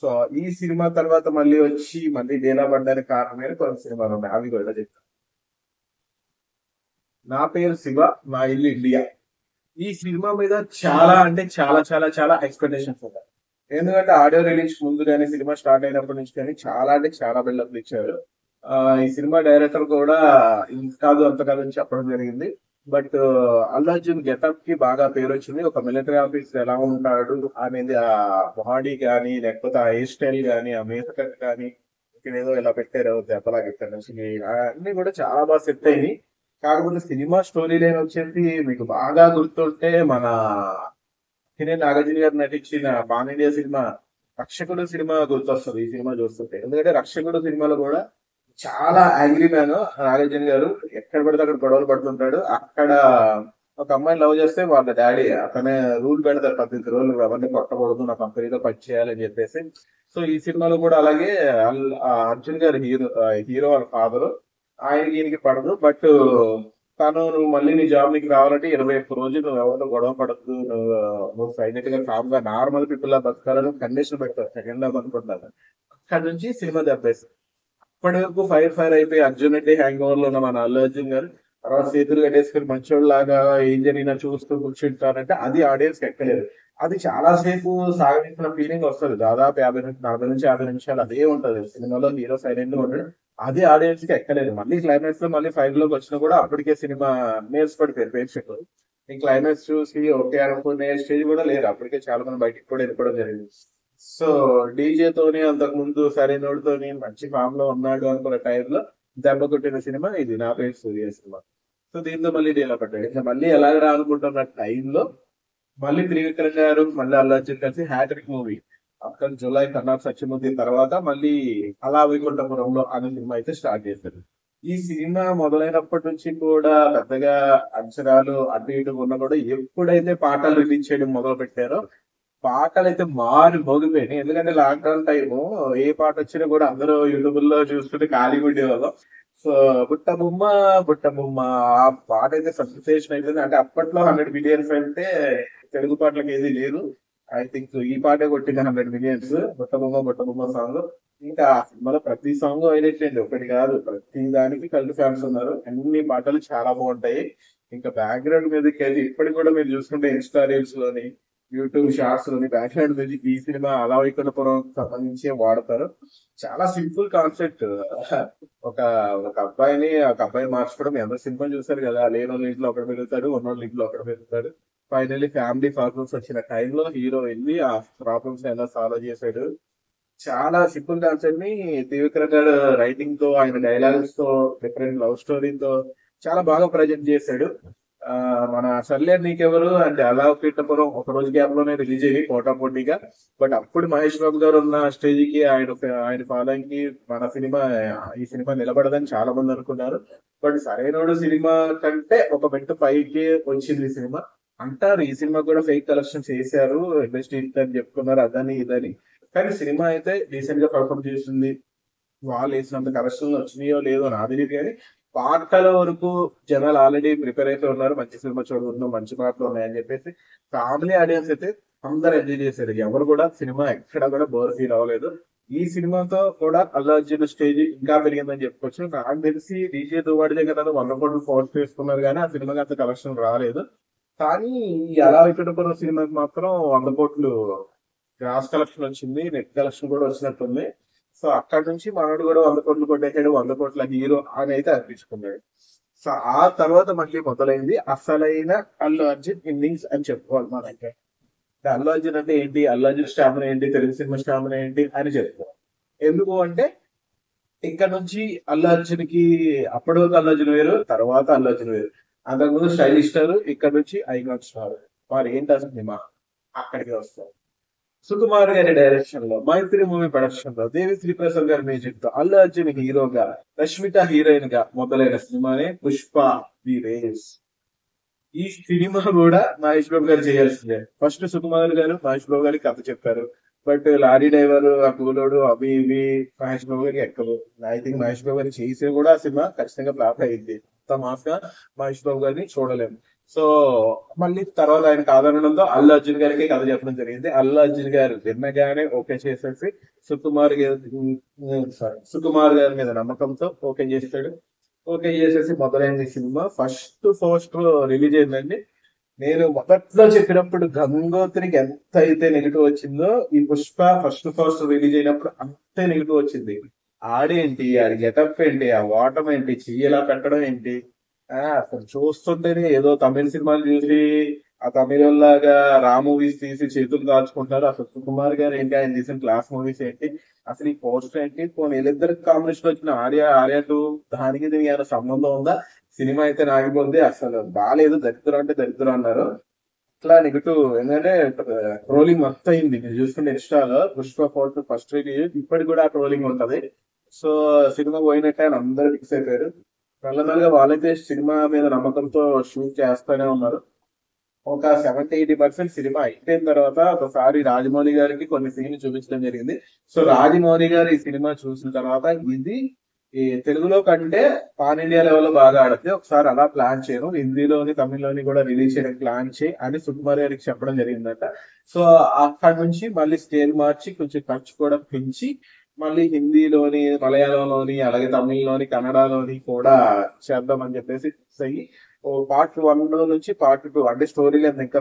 S1: సో ఈ సినిమా తర్వాత మళ్ళీ వచ్చి మళ్ళీ డేలా పడ్డానికి కారణమైన కొన్ని సినిమాలు ఉన్నాయి, అవి కూడా చెప్తాను. నా పేరు శివ, నా ఇల్లు ఇండియా. ఈ సినిమా మీద చాలా అంటే చాలా చాలా చాలా ఎక్స్పెక్టేషన్స్ ఉన్నాయి. ఎందుకంటే ఆడియో రిలీజ్ ముందు కానీ సినిమా స్టార్ట్ అయినప్పటి నుంచి కానీ చాలా అంటే చాలా బిల్డప్ ఇచ్చారు. ఈ సినిమా డైరెక్టర్ కూడా ఇంత కాదు అంత కాదు అని చెప్పడం జరిగింది. బట్ అల్లు అర్జున్ గెటప్ కి బాగా పేరు వచ్చింది. ఒక మిలిటరీ ఆఫీసర్ ఎలా ఉంటాడు అనేది ఆ బాడీ కానీ, లేకపోతే ఆ హెయిర్ స్టైల్ కానీ, ఆ మేకప్ కానీ, ఏదో ఇలా పెట్టారు దెబ్బలాగా ఇక్కడ నుంచి అన్ని కూడా చాలా బాగా సెట్ అయ్యి. కాకపోతే సినిమా స్టోరీ లైన్ వచ్చేసి మీకు బాగా గుర్తుంటే మన నాగార్జున గారు నటించిన పాన్ ఇండియా సినిమా రక్షకుడు సినిమా గుర్తొస్తుంది ఈ సినిమా చూస్తుంటే. ఎందుకంటే రక్షకుడు సినిమాలో కూడా చాలా యాంగ్రీ మ్యాన్ నాగార్జున గారు. ఎక్కడ పడితే అక్కడ గొడవలు పడుతుంటాడు. అక్కడ ఒక అమ్మాయిని లవ్ చేస్తే వాళ్ళ డాడీ అతనే రూల్ పెడతారు 18 రోజులు అవన్నీ కొట్టకూడదు, నా కంపెనీలో పని చేయాలని చెప్పేసి. సో ఈ సినిమాలో కూడా అలాగే అర్జున్ గారు హీరో వాళ్ళ ఫాదర్, ఆయనకి ఈయనకి పడదు. బట్ తను నువ్వు మళ్ళీ నీ జాబ్ నీకు రావాలంటే 21 రోజులు నువ్వు ఎవరితో గొడవ పడద్దు, నువ్వు సైలెంట్ గా కామ్ గా నార్మల్ పీపుల్ లా బతకాలని కండిషన్ పెడతారు. సెకండ్ హాఫ్ అనుకుంటున్నాను. అక్కడ నుంచి సినిమా దెబ్బేస్తారు. ఇప్పటి వరకు ఫైర్ అయిపోయి అర్జున్ రెడ్డి హ్యాంగ్ ఓవర్ లో ఉన్న మన అల్లు అర్జున్ గారు తర్వాత చేతులు కట్టేసుకుని మంచోళ్ళు లాగా ఏం జరిగినా చూస్తూ కూర్చుంటారంటే అది ఆడియన్స్ ఎక్కలేదు. అది చాలా సేపు సాగనిస్తున్న ఫీలింగ్ వస్తుంది. దాదాపు 40 నుంచి 50 నిమిషాలు అదే ఉంటది సినిమాలో. హీరో సైలెంట్ గా ఉంటాడు, అది ఆడియన్స్ కి ఎక్కలేదు. మళ్ళీ క్లైమాక్స్ లో మళ్ళీ 5 లోకి వచ్చినా కూడా అప్పటికే సినిమా నేర్చుపడిపోయారు ప్రేక్షకులు. ఈ క్లైమాక్స్ చూసి ఓకే అనుకునే స్టేజ్ కూడా లేదు. అప్పటికే చాలా మంది బయటికి కూడా వెళ్ళిపోవడం జరిగింది. సో డీజే తోని అంతకు ముందు సరైనోడితోని మంచి ఫామ్ లో ఉన్నాడు అనుకున్న టైంలో దెబ్బ కొట్టిన సినిమా ఇది నా పేరు సూర్య సినిమా. సో దీంతో మళ్ళీ డీలా పడ్డాడు. ఇంకా మళ్ళీ ఎలాగరా అనుకుంటున్న టైంలో మళ్ళీ త్రివిక్రమ్ గారు మళ్ళీ అల్లు అర్జున్ కలిసి హ్యాట్రిక్ మూవీ అక్కడ జూలై కర్ణాటక సత్యమూర్తి తర్వాత మళ్ళీ అలా వైకుంఠపురంలో అనే సినిమా అయితే స్టార్ట్ చేశారు. ఈ సినిమా మొదలైనప్పటి నుంచి కూడా పెద్దగా అంచనాలు అటు ఇటు ఉన్నా కూడా ఎప్పుడైతే పాటలు రిలీజ్ చేయడం మొదలు పెట్టారో పాటలు అయితే మారి మోగిపోయినాయి. ఎందుకంటే లాక్డౌన్ టైము ఏ పాట వచ్చినా కూడా అందరూ యూట్యూబ్ లో చూస్తుంటే ఖాళీ ఉండేవాళ్ళం. సో బుట్ట బొమ్మ బుట్ట బొమ్మ ఆ పాట అయితే సబ్స్టేషన్ అయిపోయింది. అంటే అప్పట్లో 100 మిలియన్స్ అంటే తెలుగు పాటలకు ఏది లేదు. ఐ థింక్ ఈ పాటే కొట్టింది 100 మిలియన్స్, బుట్ట బొమ్మ సాంగ్. ఇంకా మన ప్రతి సాంగ్ హైలైట్ అండి, ఒకటి కాదు ప్రతి దానికి కల్ట్ ఫ్యాన్స్ ఉన్నారు. అన్ని పాటలు చాలా బాగుంటాయి. ఇంకా బ్యాక్గ్రౌండ్ మ్యూజిక్ అయితే ఇప్పటికి కూడా మీరు చూసుకుంటే ఇన్స్టా రీల్స్ లోని యూట్యూబ్ షార్ట్స్ లోని బ్యాక్గ్రౌండ్ మ్యూజిక్ ఈ సినిమా అలా వైకుంఠపురం సంబంధించి వాడతారు. చాలా సింపుల్ కాన్సెప్ట్. ఒక ఒక అబ్బాయిని మార్చుకోవడం. అందరు సినిమా చూసారు కదా, లేనోళ్ళ ఇంట్లో ఒకటి పెరుగుతాడు, ఉన్నోళ్ళ ఇంట్లో ఒకటి పెరుగుతాడు. ఫైనల్లీ ఫ్యామిలీ ప్రాబ్లమ్స్ వచ్చిన టైంలో హీరో వెళ్ళి ఆ ప్రాబ్లమ్స్ ఎలా సాల్వ్ చేశాడు. చాలా సింపుల్ కాన్సెప్ట్ ని త్రివిక్రమ్ గారు రైటింగ్ తో, ఆయన డైలాగ్స్ తో, డిఫరెంట్ లవ్ స్టోరీతో చాలా బాగా ప్రజెంట్ చేశాడు. మన సర్లేరు నీకెవరు అంటే అలా పీఠపురం ఒక రోజు గ్యాప్ లోనే రిలీజ్ అయ్యి పోటాపోటీగా. బట్ అప్పుడు మహేష్ బాబు గారు ఉన్న స్టేజ్ కి, ఆయన ఫాలోయింగ్ కి ఈ సినిమా నిలబడదని చాలా మంది అనుకున్నారు. బట్ సరైనోడు సినిమా కంటే ఒక మెట్టు పైకి వచ్చింది ఈ సినిమా. అంటారు ఈ సినిమా కూడా ఫేక్ కలెక్షన్ చేశారు, ఇండస్ట్రీ అని చెప్పుకున్నారు, అదని ఇదని. కానీ సినిమా అయితే డీసెంట్ గా పర్ఫామ్ చేస్తుంది. వాళ్ళు వేసినంత కలెక్షన్లు వచ్చినాయో లేదో నాకు తెలియదు, కానీ పాటల వరకు జనాలు ఆల్రెడీ ప్రిపేర్ అయితే ఉన్నారు. మంచి సినిమా చూడబోతున్నాం, మంచి పాటలు ఉన్నాయని చెప్పేసి ఫ్యామిలీ ఆడియన్స్ అయితే అందరు ఎంజాయ్ చేశారు. ఎవరు కూడా సినిమా ఎక్కడ కూడా బోర్ ఫీల్ అవ్వలేదు. ఈ సినిమాతో కూడా అల్లు అర్జున్ స్టేజ్ ఇంకా పెరిగిందని చెప్పుకోవచ్చు. నాకు తెలిసి డీజే దువ్వాడి దగ్గర 100 కోట్లు ఫోర్స్ చేసుకున్నారు, కానీ ఆ సినిమాకి అంత కలెక్షన్ రాలేదు. కానీ ఈ అలా వెంకటపురం సినిమాకి మాత్రం 100 కోట్లు గ్రాస్ కలెక్షన్ వచ్చింది, నెట్ కలెక్షన్ కూడా వచ్చినట్టుంది. సో అక్కడ నుంచి మనోడు కూడా 100 కోట్లు కొట్టేసాడు, 100 కోట్ల హీరో అని అయితే అనిపించుకున్నాడు. సో ఆ తర్వాత మళ్ళీ మొదలైంది అసలైన అల్లు అర్జున్ ఇన్నింగ్స్ అని చెప్పుకోవాలి మనకి. అల్లు అర్జున్ అంటే ఏంటి, అల్లు అర్జున్ స్టామినా ఏంటి, తెలుగు సినిమా స్టామినా ఏంటి అని చెప్పుకోవాలి. ఎందుకు అంటే ఇక్కడ నుంచి అల్లు అర్జున్ కి అప్పటి వరకు అల్లు అర్జున్ వేరు, తర్వాత అల్లు అర్జున్ వేరు. అంతకుముందు స్టైలిష్ స్టార్, ఇక్కడ నుంచి ఐకాన్ స్టార్. వారు ఏంటి అసలు సినిమా అక్కడికి వస్తారు. సుకుమార్ గారి డైరెక్షన్ లో, మైత్రి మూవీ ప్రొడక్షన్ లో, దేవిశ్రీ ప్రసాద్ గారి మ్యూజిక్ తో, అల్లు అర్జున్ హీరోగా, రష్మిక హీరోయిన్ గా మొదలైన సినిమానే పుష్ప ది రేస్. ఈ సినిమా కూడా మహేష్ బాబు గారు చేయాల్సిందే. ఫస్ట్ సుకుమార్ గారు మహేష్ బాబు గారికి కథ చెప్పారు. బట్ లారీ డ్రైవర్, ఆ కూలోడు, అవి ఇవి మహేష్ బాబు గారికి ఎక్కదు. ఐ థింక్ మహేష్ బాబు గారికి చేసే కూడా ఆ సినిమా ఖచ్చితంగా ఫ్లాప్ అయింది. అంత మాస్ గా మహేష్ బాబు గారిని చూడలేము. సో మళ్ళీ తర్వాత ఆయన కాదనడంతో అల్లు అర్జున్ గారికి కథ చెప్పడం జరిగింది. అల్లు అర్జున్ గారు విన్నగానే ఓకే చేసేసి సుకుమార్ గారి మీద నమ్మకంతో ఓకే చేస్తాడు. ఓకే చేసేసి మొదలైంది సినిమా. ఫస్ట్ పోస్టర్ రిలీజ్ అయిందండి. నేను మొదట్లో చెప్పినప్పుడు గంగోత్రికి ఎంత అయితే నెగిటివ్ వచ్చిందో, ఈ పుష్ప ఫస్ట్ పోస్టర్ రిలీజ్ అయినప్పుడు అంతే నెగిటివ్ వచ్చింది. ఆడేంటి, ఆడి గెటప్ ఏంటి, ఆ వాటం ఏంటి, చెయ్యలా పెట్టడం ఏంటి, అసలు చూస్తుంటేనే ఏదో తమిళ సినిమాలు చూసి ఆ తమిళలాగా రా మూవీస్ తీసి చేతులు కాల్చుకుంటారు. అసలు సుకుమార్ గారు ఏంటి, ఆయన తీసిన క్లాస్ మూవీస్ ఏంటి, అసలు ఈ పోస్టర్ ఏంటి, వీళ్ళిద్దరికి కాంబినేషన్ వచ్చిన ఆర్య 2 దానికి దీనికి ఏమైనా సంబంధం ఉందా? సినిమా అయితే నాగిపోద్ది, అసలు బాగాలేదు, దరిద్రం అంటే దరిద్రం అన్నారు. ఇట్లా నెగిటివ్ ఏంటంటే ట్రోలింగ్ మొత్తం అయింది. మీరు చూసుకుంటే ఇన్స్టాలో పుష్ప ఫస్ట్ రిలీజ్ ఇప్పటికి కూడా ఆ ట్రోలింగ్ ఉంటది. సో సినిమా పోయినట్టే అని అందరూ ఫిక్స్ అయిపోయారు. మెల్లమెల్లగా వాళ్ళైతే సినిమా మీద నమ్మకంతో షూట్ చేస్తూనే ఉన్నారు. ఒక 70-80% సినిమా అయిపోయిన తర్వాత ఒకసారి రాజమౌళి గారికి కొన్ని సీన్లు చూపించడం జరిగింది. సో రాజమౌళి గారు ఈ సినిమా చూసిన తర్వాత ఇది ఈ తెలుగులో కంటే పాన్ ఇండియా లెవెల్ లో బాగా ఆడితే ఒకసారి అలా ప్లాన్ చేయను, హిందీలోని తమిళ్లోని కూడా రిలీజ్ చేయడానికి ప్లాన్ చేయి అని సుకుమార్ గారికి చెప్పడం జరిగిందట. సో అక్కడి నుంచి మళ్ళీ స్కేల్ మార్చి కొంచెం ఖర్చు కూడా పెంచి మళ్ళీ హిందీలోని, మలయాళంలోని, అలాగే తమిళ్లోని, కన్నడలోని కూడా చేద్దామని చెప్పేసి ఫిక్స్ అయ్యి పార్ట్ 1 నుంచి పార్ట్ 2 అంటే స్టోరీ లెంత్ ఇంకా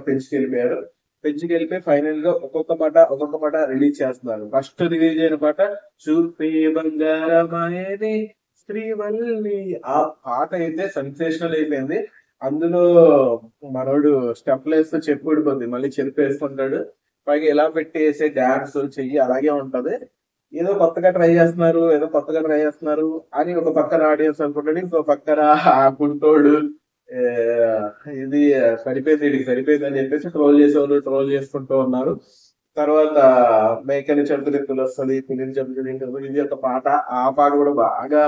S1: పెంచుకెళ్ళిపోయి ఫైనల్ గా ఒక్కొక్క పాట రిలీజ్ చేస్తున్నారు. ఫస్ట్ రిలీజ్ అయిన పాట చూపే బంగారమాయని శ్రీవల్లి. ఆ పాట అయితే సెన్సేషనల్ అయిపోయింది. అందులో మనోడు స్టెప్ వేస్తూ చెప్పు ఊడిపోద్ది, మళ్ళీ చెప్పు వేసుకుంటాడు, పైగా ఎలా పెట్టి వేసే డాన్స్ చెయ్యి అలాగే ఉంటది. ఏదో కొత్తగా ట్రై చేస్తున్నారు అని ఒక పక్కన ఆడియన్స్ అనుకుంటాడు, ఇంకో పక్కన ఆ కుంటోడు ఇది సరిపోయింది అని చెప్పేసి ట్రోల్ చేసుకుంటూ ఉన్నారు. తర్వాత మేకని చెంపులింకులు వస్తుంది, పులిని చెంపులింకులు, ఇది ఒక పాట. ఆ పాట కూడా బాగా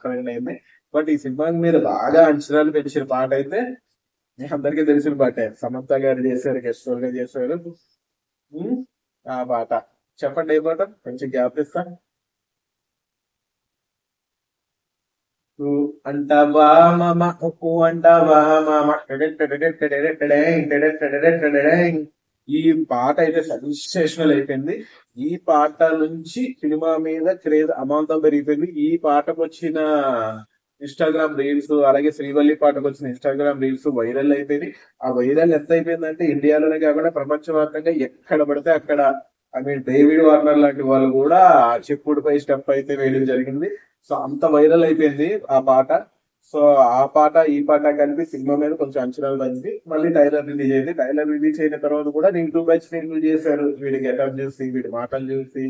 S1: ట్రెండ్ అయింది. బట్ ఈ సినిమాకి మీద బాగా అంచనాలు పెంచిన పాట అయితే అందరికీ తెలిసిన పాటే. సమంత గారు చేశారు, గెస్ట్ రోల్ గా చేశారు. ఆ పాట చెప్పండి, ఏ పాట? కొంచెం గ్యాప్ ఇస్తా. అంటావా మామ ఉప్పు అంటావా మామ. ఈ పాట అయితే సెన్సేషనల్ అయిపోయింది. ఈ పాట నుంచి సినిమా మీద క్రేజ్ అమాంతం పెరిగిపోయింది. ఈ పాటకు వచ్చిన ఇన్స్టాగ్రామ్ రీల్స్, అలాగే శ్రీవల్లి పాటకు వచ్చిన ఇన్స్టాగ్రామ్ రీల్స్ వైరల్ అయిపోయింది. ఆ వైరల్ ఎంత అయిపోయిందంటే ఇండియాలోనే కాకుండా ప్రపంచవ్యాప్తంగా ఎక్కడ పడితే అక్కడ, ఐ మీన్ డేవిడ్ వార్నర్ లాంటి వాళ్ళు కూడా చెప్పుడుపై స్టెప్ అయితే వేయడం జరిగింది. సో అంత వైరల్ అయిపోయింది ఆ పాట. సో ఆ పాట ఈ పాట కలిపి సినిమా మీద కొంచెం అంచనాలు తగ్గింది. మళ్ళీ టైలర్ రిలీజ్ అయింది. టైలర్ రిలీజ్ అయిన తర్వాత కూడా నెగిటివ్ బ్యాచ్ నెగిటివ్ చేశారు. వీడి గెటప్ చూసి, వీడి మాటలు చూసి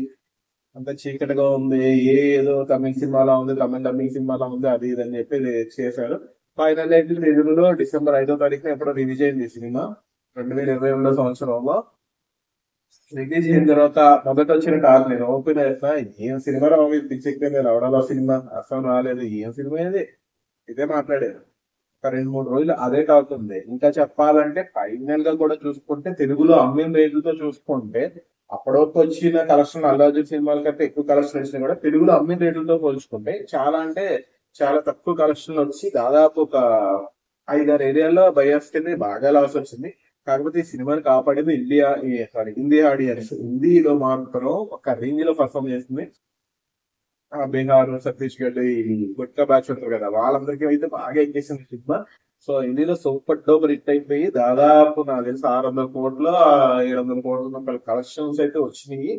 S1: అంత చీకటిగా ఉంది, ఏదో తమిళ సినిమాలో ఉంది, తమిళ డబ్బింగ్ సినిమాలో ఉంది, అది ఇది అని చెప్పి చేశారు. ఫైనల్ అయితే తెలుగులో డిసెంబర్ 5వ తారీఖున ఎప్పుడో రిలీజ్ అయింది ఈ సినిమా 2022 సంవత్సరంలో. రిలీజ్ అయిన తర్వాత మొదట వచ్చిన టాక్ నేను ఓపెన్ చేస్తా, ఏం సినిమా రావు, పిచ్చెక్కింది రావడాలో సినిమా అసలు రాలేదు, ఏం సినిమా ఇది, ఇదే మాట్లాడారు. ఒక 2-3 రోజులు అదే టాక్ ఉంది. ఇంకా చెప్పాలంటే ఫైనల్ గా కూడా చూసుకుంటే తెలుగులో అమ్మిన రేట్లతో చూసుకుంటే అప్పటివరకు వచ్చిన కలెక్షన్ అల్లు అర్జున్ సినిమాల కంటే ఎక్కువ కలెక్షన్ వచ్చినా కూడా తెలుగులో అమ్మిన రేట్లతో పోల్చుకుంటే చాలా అంటే చాలా తక్కువ కలెక్షన్ వచ్చి దాదాపు ఒక 5-6 ఏరియాల్లో బయాస్ కింద బాగా లాస్ వచ్చింది. కాకపోతే ఈ సినిమాని కాపాడేది ఇండియా ఆడియన్స్. హిందీలో మాత్రం ఒక రేంజ్ లో పర్ఫామ్ చేస్తుంది. బీహార్, ఛత్తీస్గఢ్, ఈ గుట్కా బ్యాచ్ ఉంటారు కదా, వాళ్ళందరికీ అయితే బాగా ఎక్కేసింది సినిమా. సో హిందీలో సూపర్ డూపర్ హిట్ అయిపోయి దాదాపు నాకు తెలిసి 600 కోట్లు 700 కోట్ల కలెక్షన్స్ అయితే వచ్చినాయి.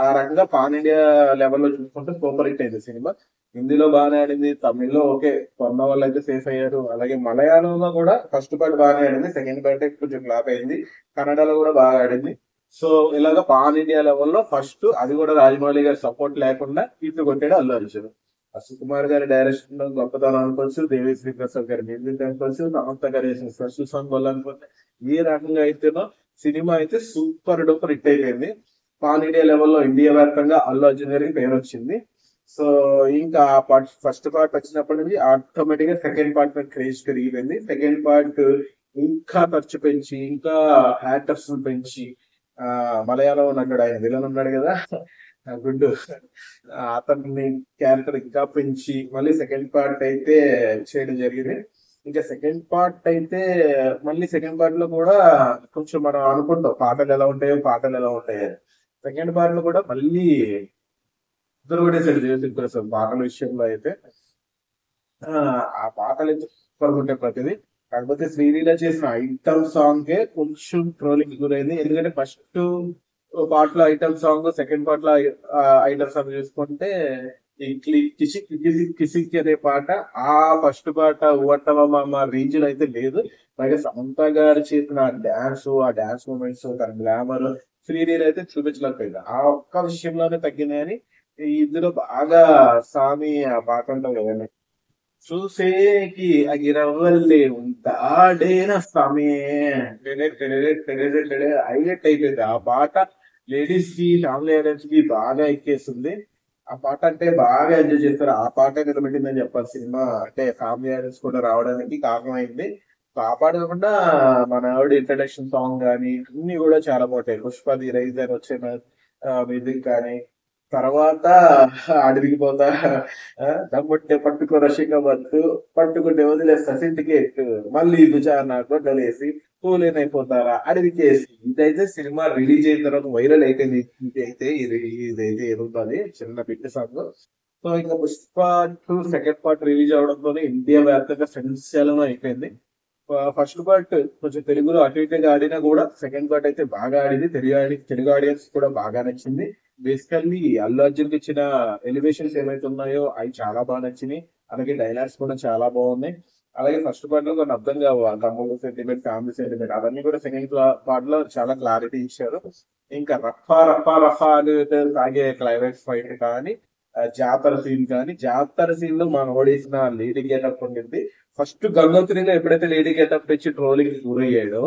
S1: ఆ రకంగా పాన్ ఇండియా లెవెల్లో చూసుకుంటే సూపర్ హిట్ అయింది సినిమా. హిందీలో బాగానే ఆడింది, తమిళ్లో ఓకే కొన్న వాళ్ళు అయితే సేఫ్ అయ్యారు, అలాగే మలయాళంలో కూడా ఫస్ట్ పార్ట్ బాగానే ఆడింది, సెకండ్ పార్ట్ కొంచెం ఫ్లాప్ అయింది, కన్నడలో కూడా బాగా ఆడింది. సో ఇలాగ పాన్ ఇండియా లెవెల్లో ఫస్ట్, అది కూడా రాజమౌళి గారి సపోర్ట్ లేకుండా ఇట్లు కొట్టాడు అల్లు అర్జున్. సుకుమార్ గారి డైరెక్షన్ లో గొప్పతనం అనుకోవచ్చు, దేవిశ్రీ ప్రసాద్ గారి మ్యూజిక్ అనుకోవచ్చు, సమంత గారి స్పెషల్ సాంగ్ వల్ల అనుకోవచ్చు, ఏ రకంగా అయితేనో సినిమా అయితే సూపర్ డూపర్ హిట్ అయిపోయింది. పాన్ ఇండియా లెవెల్లో ఇండియా వ్యాప్తంగా అల్లు అర్జున్ గారికి పేరు వచ్చింది. సో ఇంకా ఫస్ట్ పార్ట్ వచ్చినప్పటి నుంచి ఆటోమేటిక్ గా సెకండ్ పార్ట్ మీద క్రేజ్ పెరిగిపోయింది. సెకండ్ పార్ట్ ఇంకా ఖర్చు పెంచి, ఇంకా యాక్టర్స్ పెంచి, మలయాళం నటుడు ఆయన విలన్ ఉన్నాడు కదా గుడ్డు, అతన్ని క్యారెక్టర్ ఇంకా పెంచి మళ్ళీ సెకండ్ పార్ట్ అయితే చేయడం జరిగింది. ఇంకా సెకండ్ పార్ట్ అయితే మళ్ళీ సెకండ్ పార్ట్ లో కూడా కొంచెం మనం అనుకుంటాం పాటలు ఎలా ఉంటాయో. సెకండ్ పార్ట్ లో కూడా మళ్ళీ ఇద్దరు కూడా చేసి పాటల విషయంలో అయితే ఆ పాటలు అయితే సూపర్ ఉంటాయి ప్రతిదీ. కాకపోతే శ్రీలీల చేసిన ఐటమ్ సాంగ్ కొంచెం ట్రోలింగ్ గురైంది. ఎందుకంటే ఫస్ట్ పార్ట్ లో ఐటమ్ సాంగ్, సెకండ్ పార్ట్ లో ఐటమ్ సాంగ్ చూసుకుంటే ఈ కిసిక్ కిసిక్ కిసిక్ అనే పాట ఆ ఫస్ట్ పాట ఓటమ రేంజ్ లో అయితే లేదు. పైగా సమంత గారు చేసిన ఆ డాన్స్ మూమెంట్స్, తన గ్లామర్ శ్రీలీల అయితే చూపించలేకపోయింది. ఆ ఒక్క విషయంలోనే తగ్గింది. అని ఇందులో బాగా సామి ఆ పాట ఉంటుంది కదండి, చూసేకి అగిరవల్లే ఉంటాడేనా స్వామి, హైలైట్ అయిపోయింది ఆ పాట. లేడీస్ కి, ఫ్యామిలీ ఆడియన్స్ కి బాగా ఎక్కేస్తుంది. ఆ పాట అంటే బాగా ఎంజాయ్ చేస్తారు. ఆ పాట నిలబెట్టిందని చెప్పాలి సినిమా, అంటే ఫ్యామిలీ ఆడియన్స్ కూడా రావడానికి కారణమైంది. ఆ పాట కాకుండా మన ఆవిడ ఇంట్రడక్షన్ సాంగ్ కానీ అన్ని కూడా చాలా బాగుంటాయి. పుష్పది రైజ్ అని వచ్చే మ్యూజిక్ కానీ, తర్వాత అడవికి పోతా, దమ్ముంటే పట్టుకో రషిక వద్దు, పట్టుకుంటే వదిలేస్తా సిండికేట్, మళ్ళీ భుజాన గొడ్డలేసి కూలీనైపోతారా అడవికేసి. ఇదైతే సినిమా రిలీజ్ అయిన తర్వాత వైరల్ అయిపోయింది. ఇదైతే ఎదుగుతుంది చిన్న బిట్ సాంగ్. సో ఇంకా పుష్ప 2 సెకండ్ పార్ట్ రిలీజ్ అవడంతో ఇండియా వ్యాప్తంగా సంచలనం అయిపోయింది. ఫస్ట్ పార్ట్ కొంచెం తెలుగులో అటు ఇటుగా ఆడినా కూడా సెకండ్ పార్ట్ అయితే బాగా ఆడింది. తెలుగు ఆడియన్స్ కూడా బాగా నచ్చింది. బేసికల్లీ అల్లు అర్జున్ కి ఇచ్చిన ఎలివేషన్స్ ఏవైతే ఉన్నాయో అవి చాలా బాగా నచ్చినాయి. అలాగే డైలాగ్స్ కూడా చాలా బాగున్నాయి. అలాగే ఫస్ట్ పార్ట్ లో కొన్ని అర్థం కావు, తమ్ముడు సెంటిమెంట్, ఫ్యామిలీ సెంటిమెంట్, అవన్నీ కూడా సెకండ్ పార్ట్ లో చాలా క్లారిటీ ఇచ్చారు. ఇంకా రఫా రఫా రఫా అని సాగే క్లైమాక్స్ ఫైట్ కానీ, జాతర సీన్ లో మనం ఓడేసిన లేడీ గెటప్ ఉండింది. ఫస్ట్ గంగోత్రిలో ఎప్పుడైతే లేడీ గెటప్ ఇచ్చి ట్రోలింగ్ గురయ్యాడో,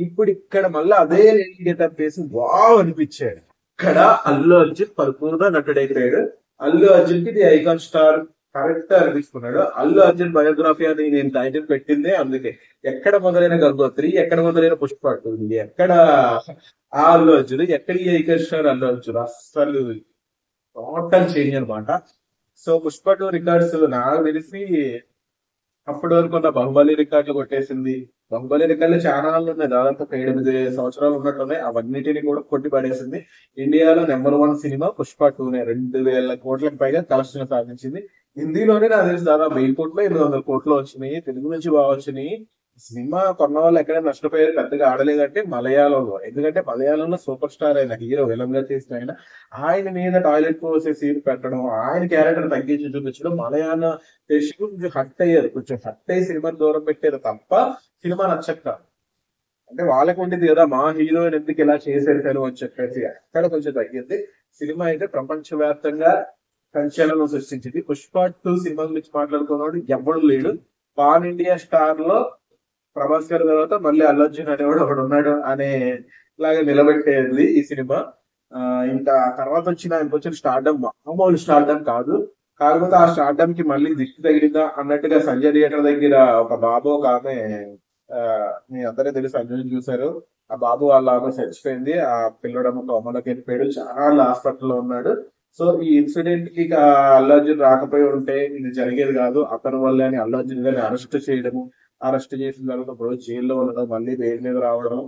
S1: ఇప్పుడు ఇక్కడ మళ్ళీ అదే లేడీ గెటప్ వేసి వావ్ అనిపించాడు. ఇక్కడ అల్లు అర్జున్ పరిపూర్ణ నటుడైపోయాడు. అల్లు అర్జున్ కి ఐకాన్ స్టార్ కరెక్ట్ అనిపిస్తున్నాడు. అల్లు అర్జున్ బయోగ్రఫీ అని నేను టైటిల్ పెట్టిందే అందుకే. ఎక్కడ మొదలైన గంగోత్రి, ఎక్కడ మొదలైన పుష్ప, ఎక్కడ ఆ అల్లు అర్జున్, ఎక్కడ ఈ ఐకాన్ స్టార్ అల్లు అర్జున్, అసలు టోటల్ చేంజ్ అనమాట. సో పుష్ప 2 రికార్డ్స్ నాకు తెలిసి అప్పటి వరకు ఉన్న బాహుబలి రికార్డులు కొట్టేసింది. బాహుబలి రికార్డులు చాలా ఉన్నాయి, దాదాపు 8 సంవత్సరాలు ఉన్నట్టున్నాయి. అవన్నిటిని కూడా కొట్టి పడేసింది. ఇండియాలో నెంబర్ 1 సినిమా పుష్ప 2నే 2000 కోట్లకు పైగా కలెక్షన్ సాధించింది. హిందీలోనే నాకు తెలిసి దాదాపు 1000 కోట్లు 800 కోట్లు వచ్చినాయి. తెలుగు నుంచి బాగా వచ్చినాయి. సినిమా కొన్న వాళ్ళు ఎక్కడ నష్టపోయారు, పెద్దగా ఆడలేదంటే మలయాళంలో. ఎందుకంటే మలయాళంలో సూపర్ స్టార్ అయిన హీరో విలన్ గా చేసిన ఆయన మీద టాయిలెట్ పోసే సీన్ పెట్టడం, ఆయన క్యారెక్టర్ తగ్గించి చూపించడం మలయాళ ప్రేక్షకులు కొంచెం హట్ అయ్యారు. కొంచెం హట్ అయ్యి సినిమాని దూరం పెట్టారు తప్ప సినిమా నచ్చక. అంటే వాళ్ళకు ఉండేది కదా, మా హీరోయిన్ ఎందుకు ఇలా చేసేసారు అని చెప్పేసి అక్కడ కొంచెం తగ్గింది. సినిమా అయితే ప్రపంచవ్యాప్తంగా సంచలనం సృష్టించింది. పుష్ప 2 సినిమా గురించి మాట్లాడుకున్నాడు ఎవడు లేడు. పాన్ ఇండియా స్టార్ లో ప్రభాస్ గారి తర్వాత మళ్ళీ అల్లు అర్జున్ అనేవాడు ఒకడు ఉన్నాడు అనే లాగా నిలబెట్టేది ఈ సినిమా. ఇంకా తర్వాత ఆయనకు వచ్చిన స్టార్డమ్ మామూలు స్టార్డమ్ కాదు. కాకపోతే ఆ స్టార్డమ్ కి మళ్ళీ దిష్టి తగిలిందా అన్నట్టుగా సంజయ్ థియేటర్ దగ్గర ఒక బాబు ఒక ఆమె, ఆ, మీ అందరూ తెలుసు, అర్జున్ చూశారు. ఆ బాబు వాళ్ళ ఆమె చచ్చిపోయింది. ఆ పిల్లడము కోమలోకి వెళ్ళిపోయాడు, చాలా హాస్పిటల్లో ఉన్నాడు. సో ఈ ఇన్సిడెంట్ కి అల్లు అర్జున్ రాకపోయి ఉంటే ఇది జరిగేది కాదు. అతని వల్లే అని అల్లు అర్జున్ గారిని అరెస్ట్ చేయడము, అరెస్ట్ చేసిన తర్వాత ఒక రోజు జైల్లో ఉండడం, మళ్ళీ బెయిల్ మీద రావడం.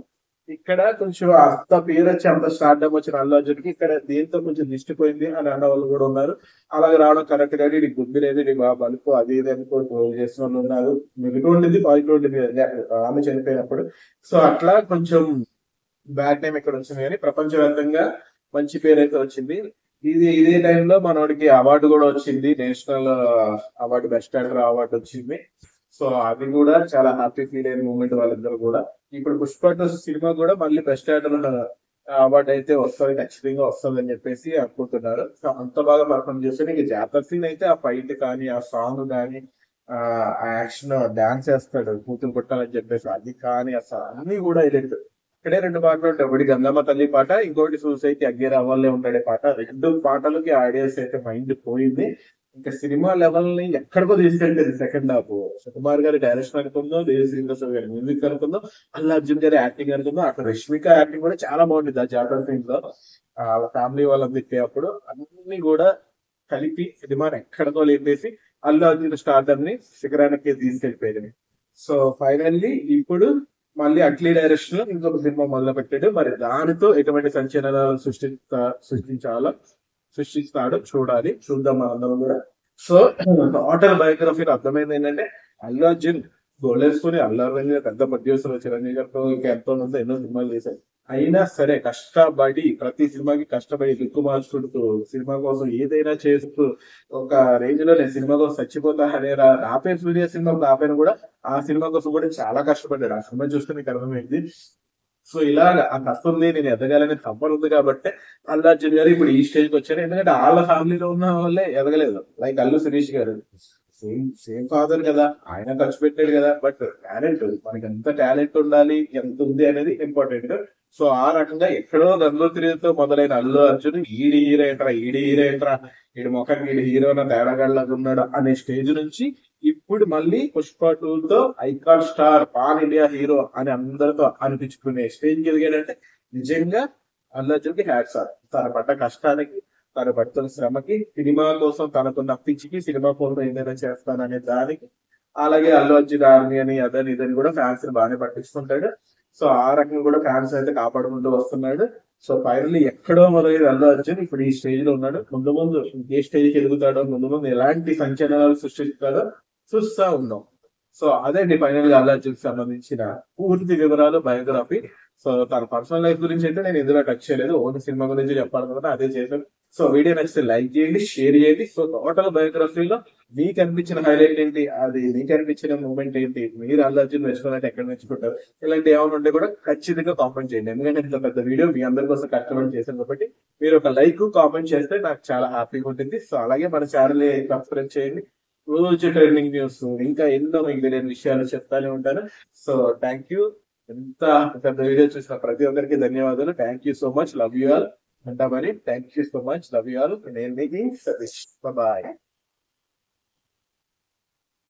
S1: ఇక్కడ కొంచెం అంత పేరు వచ్చి అంత స్టార్డమ్ వచ్చిన అల్లు అర్జున్ కి ఇక్కడ దేంతో కొంచెం దిష్టిపోయింది అని అన్న వాళ్ళు కూడా ఉన్నారు. అలాగే రావడం కరెక్ట్ కానీ ఇది గుడ్డి లేదు, ఇది బాగా బలుపు అది ఇది అనుకో చేసిన వాళ్ళు ఉన్నారు. నెగిటివ్ ఉండేది పాజిటివ్ ఉండేది ఆమె చనిపోయినప్పుడు. సో అట్లా కొంచెం బ్యాడ్ టైం ఇక్కడ వచ్చింది, కానీ ప్రపంచవ్యాప్తంగా మంచి పేరు అయితే వచ్చింది. ఇదే టైంలో మనోడికి అవార్డు కూడా వచ్చింది, national award, best actor award వచ్చింది. సో అది కూడా చాలా హ్యాపీ ఫీల్ అయిన మూమెంట్ వాళ్ళిద్దరు కూడా. ఇప్పుడు పుష్ప 2 సినిమా కూడా మళ్ళీ బెస్ట్ యాక్టర్ అవార్డు అయితే వస్తుంది, ఖచ్చితంగా వస్తుంది అని చెప్పేసి అనుకుంటున్నారు. సో అంత బాగా పర్ఫార్మ్ చేస్తే ఇంక జాతర సీన్ అయితే ఆ ఫైట్ కానీ ఆ సాంగ్ కానీ ఆ యాక్షన్ డాన్స్ చేస్తాడు కూతురు కొట్టాలని చెప్పేసి అది కానీ అసలు అన్ని కూడా హైలైట్. ఇక్కడే 2 పాటలు ఉంటాయి, ఒకటి గంగమ్మ తల్లి పాట, ఇంకోటి సూసైకి అగ్గే అవ్వాలే ఉంటాడే పాట. 2 పాటలకి ఆడియన్స్ అయితే మైండ్ పోయింది. ఇంకా సినిమా లెవెల్ ని ఎక్కడికో తీసుకెళ్తారు సెకండ్ హాఫ్. సుకుమార్ గారి డైరెక్షన్ అనుకుందాం, దేవిశ్రీనివాసరావు గారి మ్యూజిక్ అనుకుందాం, అల్లు అర్జున్ గారి యాక్టింగ్ అనుకుందాం, అక్కడ రష్మిక యాక్టింగ్ కూడా చాలా బాగుంటుంది ఆ జాతర సీన్ లో. వాళ్ళ ఫ్యామిలీ వాళ్ళందరికీ అప్పుడు అన్ని కూడా కలిపి సినిమాని ఎక్కడికో లేపేసి అల్లు అర్జున్ స్టార్డమ్ ని శిఖరానికి తీసుకెళ్లిపోయింది. సో ఫైనల్లీ ఇప్పుడు మళ్ళీ అట్లీ డైరెక్షన్ లో ఇంకొక సినిమా మొదలు పెట్టాడు. మరి దానితో ఎటువంటి సంచలనాలు సృష్టిస్తాడో చూడాలి, చూద్దాం మనందరం కూడా. సో టోటల్ బయోగ్రఫీలో అర్థమైంది ఏంటంటే అల్లు అర్జున్ గోల్డేసుకుని అల్లు అరవింద్ గారు పెద్ద ప్రొడ్యూసర్, చిరంజీవి గారితో ఇంకా ఎంతో మంది ఎన్నో సినిమాలు చేశారు. అయినా సరే కష్టపడి ప్రతి సినిమాకి కష్టపడి దిక్కు మార్చుకుంటూ సినిమా కోసం ఏదైనా చేస్తూ ఒక రేంజ్ లో నేను సినిమా కోసం చచ్చిపోతా అనే రాపే సూర్య సినిమా రాపేను కూడా ఆ సినిమా కోసం కూడా చాలా కష్టపడ్డాడు. ఆ సినిమా చూస్తే మీకు అర్థమైంది. సో ఇలాగ ఆ కష్టం ఉంది, నేను ఎదగాలని తప్పని ఉంది కాబట్టి అల్లు అర్జున్ గారు ఇప్పుడు ఈ స్టేజ్కి వచ్చారు. ఎందుకంటే వాళ్ళ ఫ్యామిలీలో ఉన్న వాళ్ళే ఎదగలేదు. లైక్ అల్లు శిరీష్ గారు సేమ్ సేమ్ ఫాదర్ కదా, ఆయన ఖర్చు పెట్టాడు కదా. బట్ టాలెంట్, మనకి ఎంత టాలెంట్ ఉండాలి, ఎంత ఉంది అనేది ఇంపార్టెంట్. సో ఆ రకంగా ఎక్కడో గంగోత్రితో మొదలైన అల్లు అర్జున్ ఈడి హీరో ఏంట్రా, ఈడి ముఖానికి ఈడి హీరో తేడాగడ్లాగా ఉన్నాడు అనే స్టేజ్ నుంచి ఇప్పుడు మళ్ళీ పుష్ప 2తో icon star pan India hero అని అందరితో అనిపించుకునే స్టేజ్కి ఎదిగాడంటే నిజంగా అల్లు అర్జున్కి హ్యాట్స్ ఆఫ్. తన పడ్డ కష్టానికి, తను పడుతున్న శ్రమకి, సినిమా కోసం తనకున్న పిచ్చికి, సినిమా కోసం ఏదైనా చేస్తాననే దానికి. అలాగే అల్లు అర్జున్ ఆర్మీ అని అదని ఇదని కూడా ఫ్యాన్స్ ని బాగానే పట్టించుకుంటాడు. సో ఆ రకంగా కూడా ఫ్యాన్స్ అయితే కాపాడుకుంటూ వస్తున్నాడు. సో ఫైనల్లీ ఎక్కడో మొదలైన అల్లు అర్జున్ ఇప్పుడు ఈ స్టేజ్ లో ఉన్నాడు. ముందు ముందు ఏ స్టేజ్ కి ఎదుగుతాడో, ముందు ముందు ఎలాంటి సంచలనాలు సృష్టిస్తాడో చూస్తా ఉన్నాం. సో అదే ఫైనల్ గా అల్లు అర్జున్ సంబంధించిన పూర్తి వివరాలు, బయోగ్రఫీ. సో తన పర్సనల్ లైఫ్ గురించి అయితే నేను ఇందులో టచ్ చేయలేదు, ఓన్లీ సినిమా గురించి చెప్పాలనుకుంటే అదే చేశాను. సో వీడియో నచ్చితే లైక్ చేయండి, షేర్ చేయండి. సో టోటల్ బయోగ్రఫీలో మీకు అనిపించిన హైలైట్ ఏంటి, అది మీకు అనిపించిన మూమెంట్ ఏంటి, మీరు అల్లు అర్జున్ మెచ్చుకోవాలంటే ఎక్కడ మెచ్చుకుంటారు, ఇలాంటి ఏమైనా ఉంటే కూడా ఖచ్చితంగా కామెంట్ చేయండి. ఎందుకంటే ఇంత పెద్ద వీడియో మీ అందరి కోసం కష్టపడి చేశాను కాబట్టి మీరు ఒక లైక్ కామెంట్ చేస్తే నాకు చాలా హ్యాపీగా ఉంటుంది. సో అలాగే మన ఛానల్ సబ్స్క్రైబ్ చేయండి. రోజు ట్రెండింగ్ న్యూస్ ఇంకా ఎన్నో మీకు తెలియని విషయాలు చెప్తానే ఉంటాను. So thank you. ఎంత పెద్ద వీడియో చూసిన ప్రతి ఒక్కరికి ధన్యవాదాలు. Thank you so much, love you all. ఉంటామని, thank you so much, love you all. నేను సతీష్, బాయ్.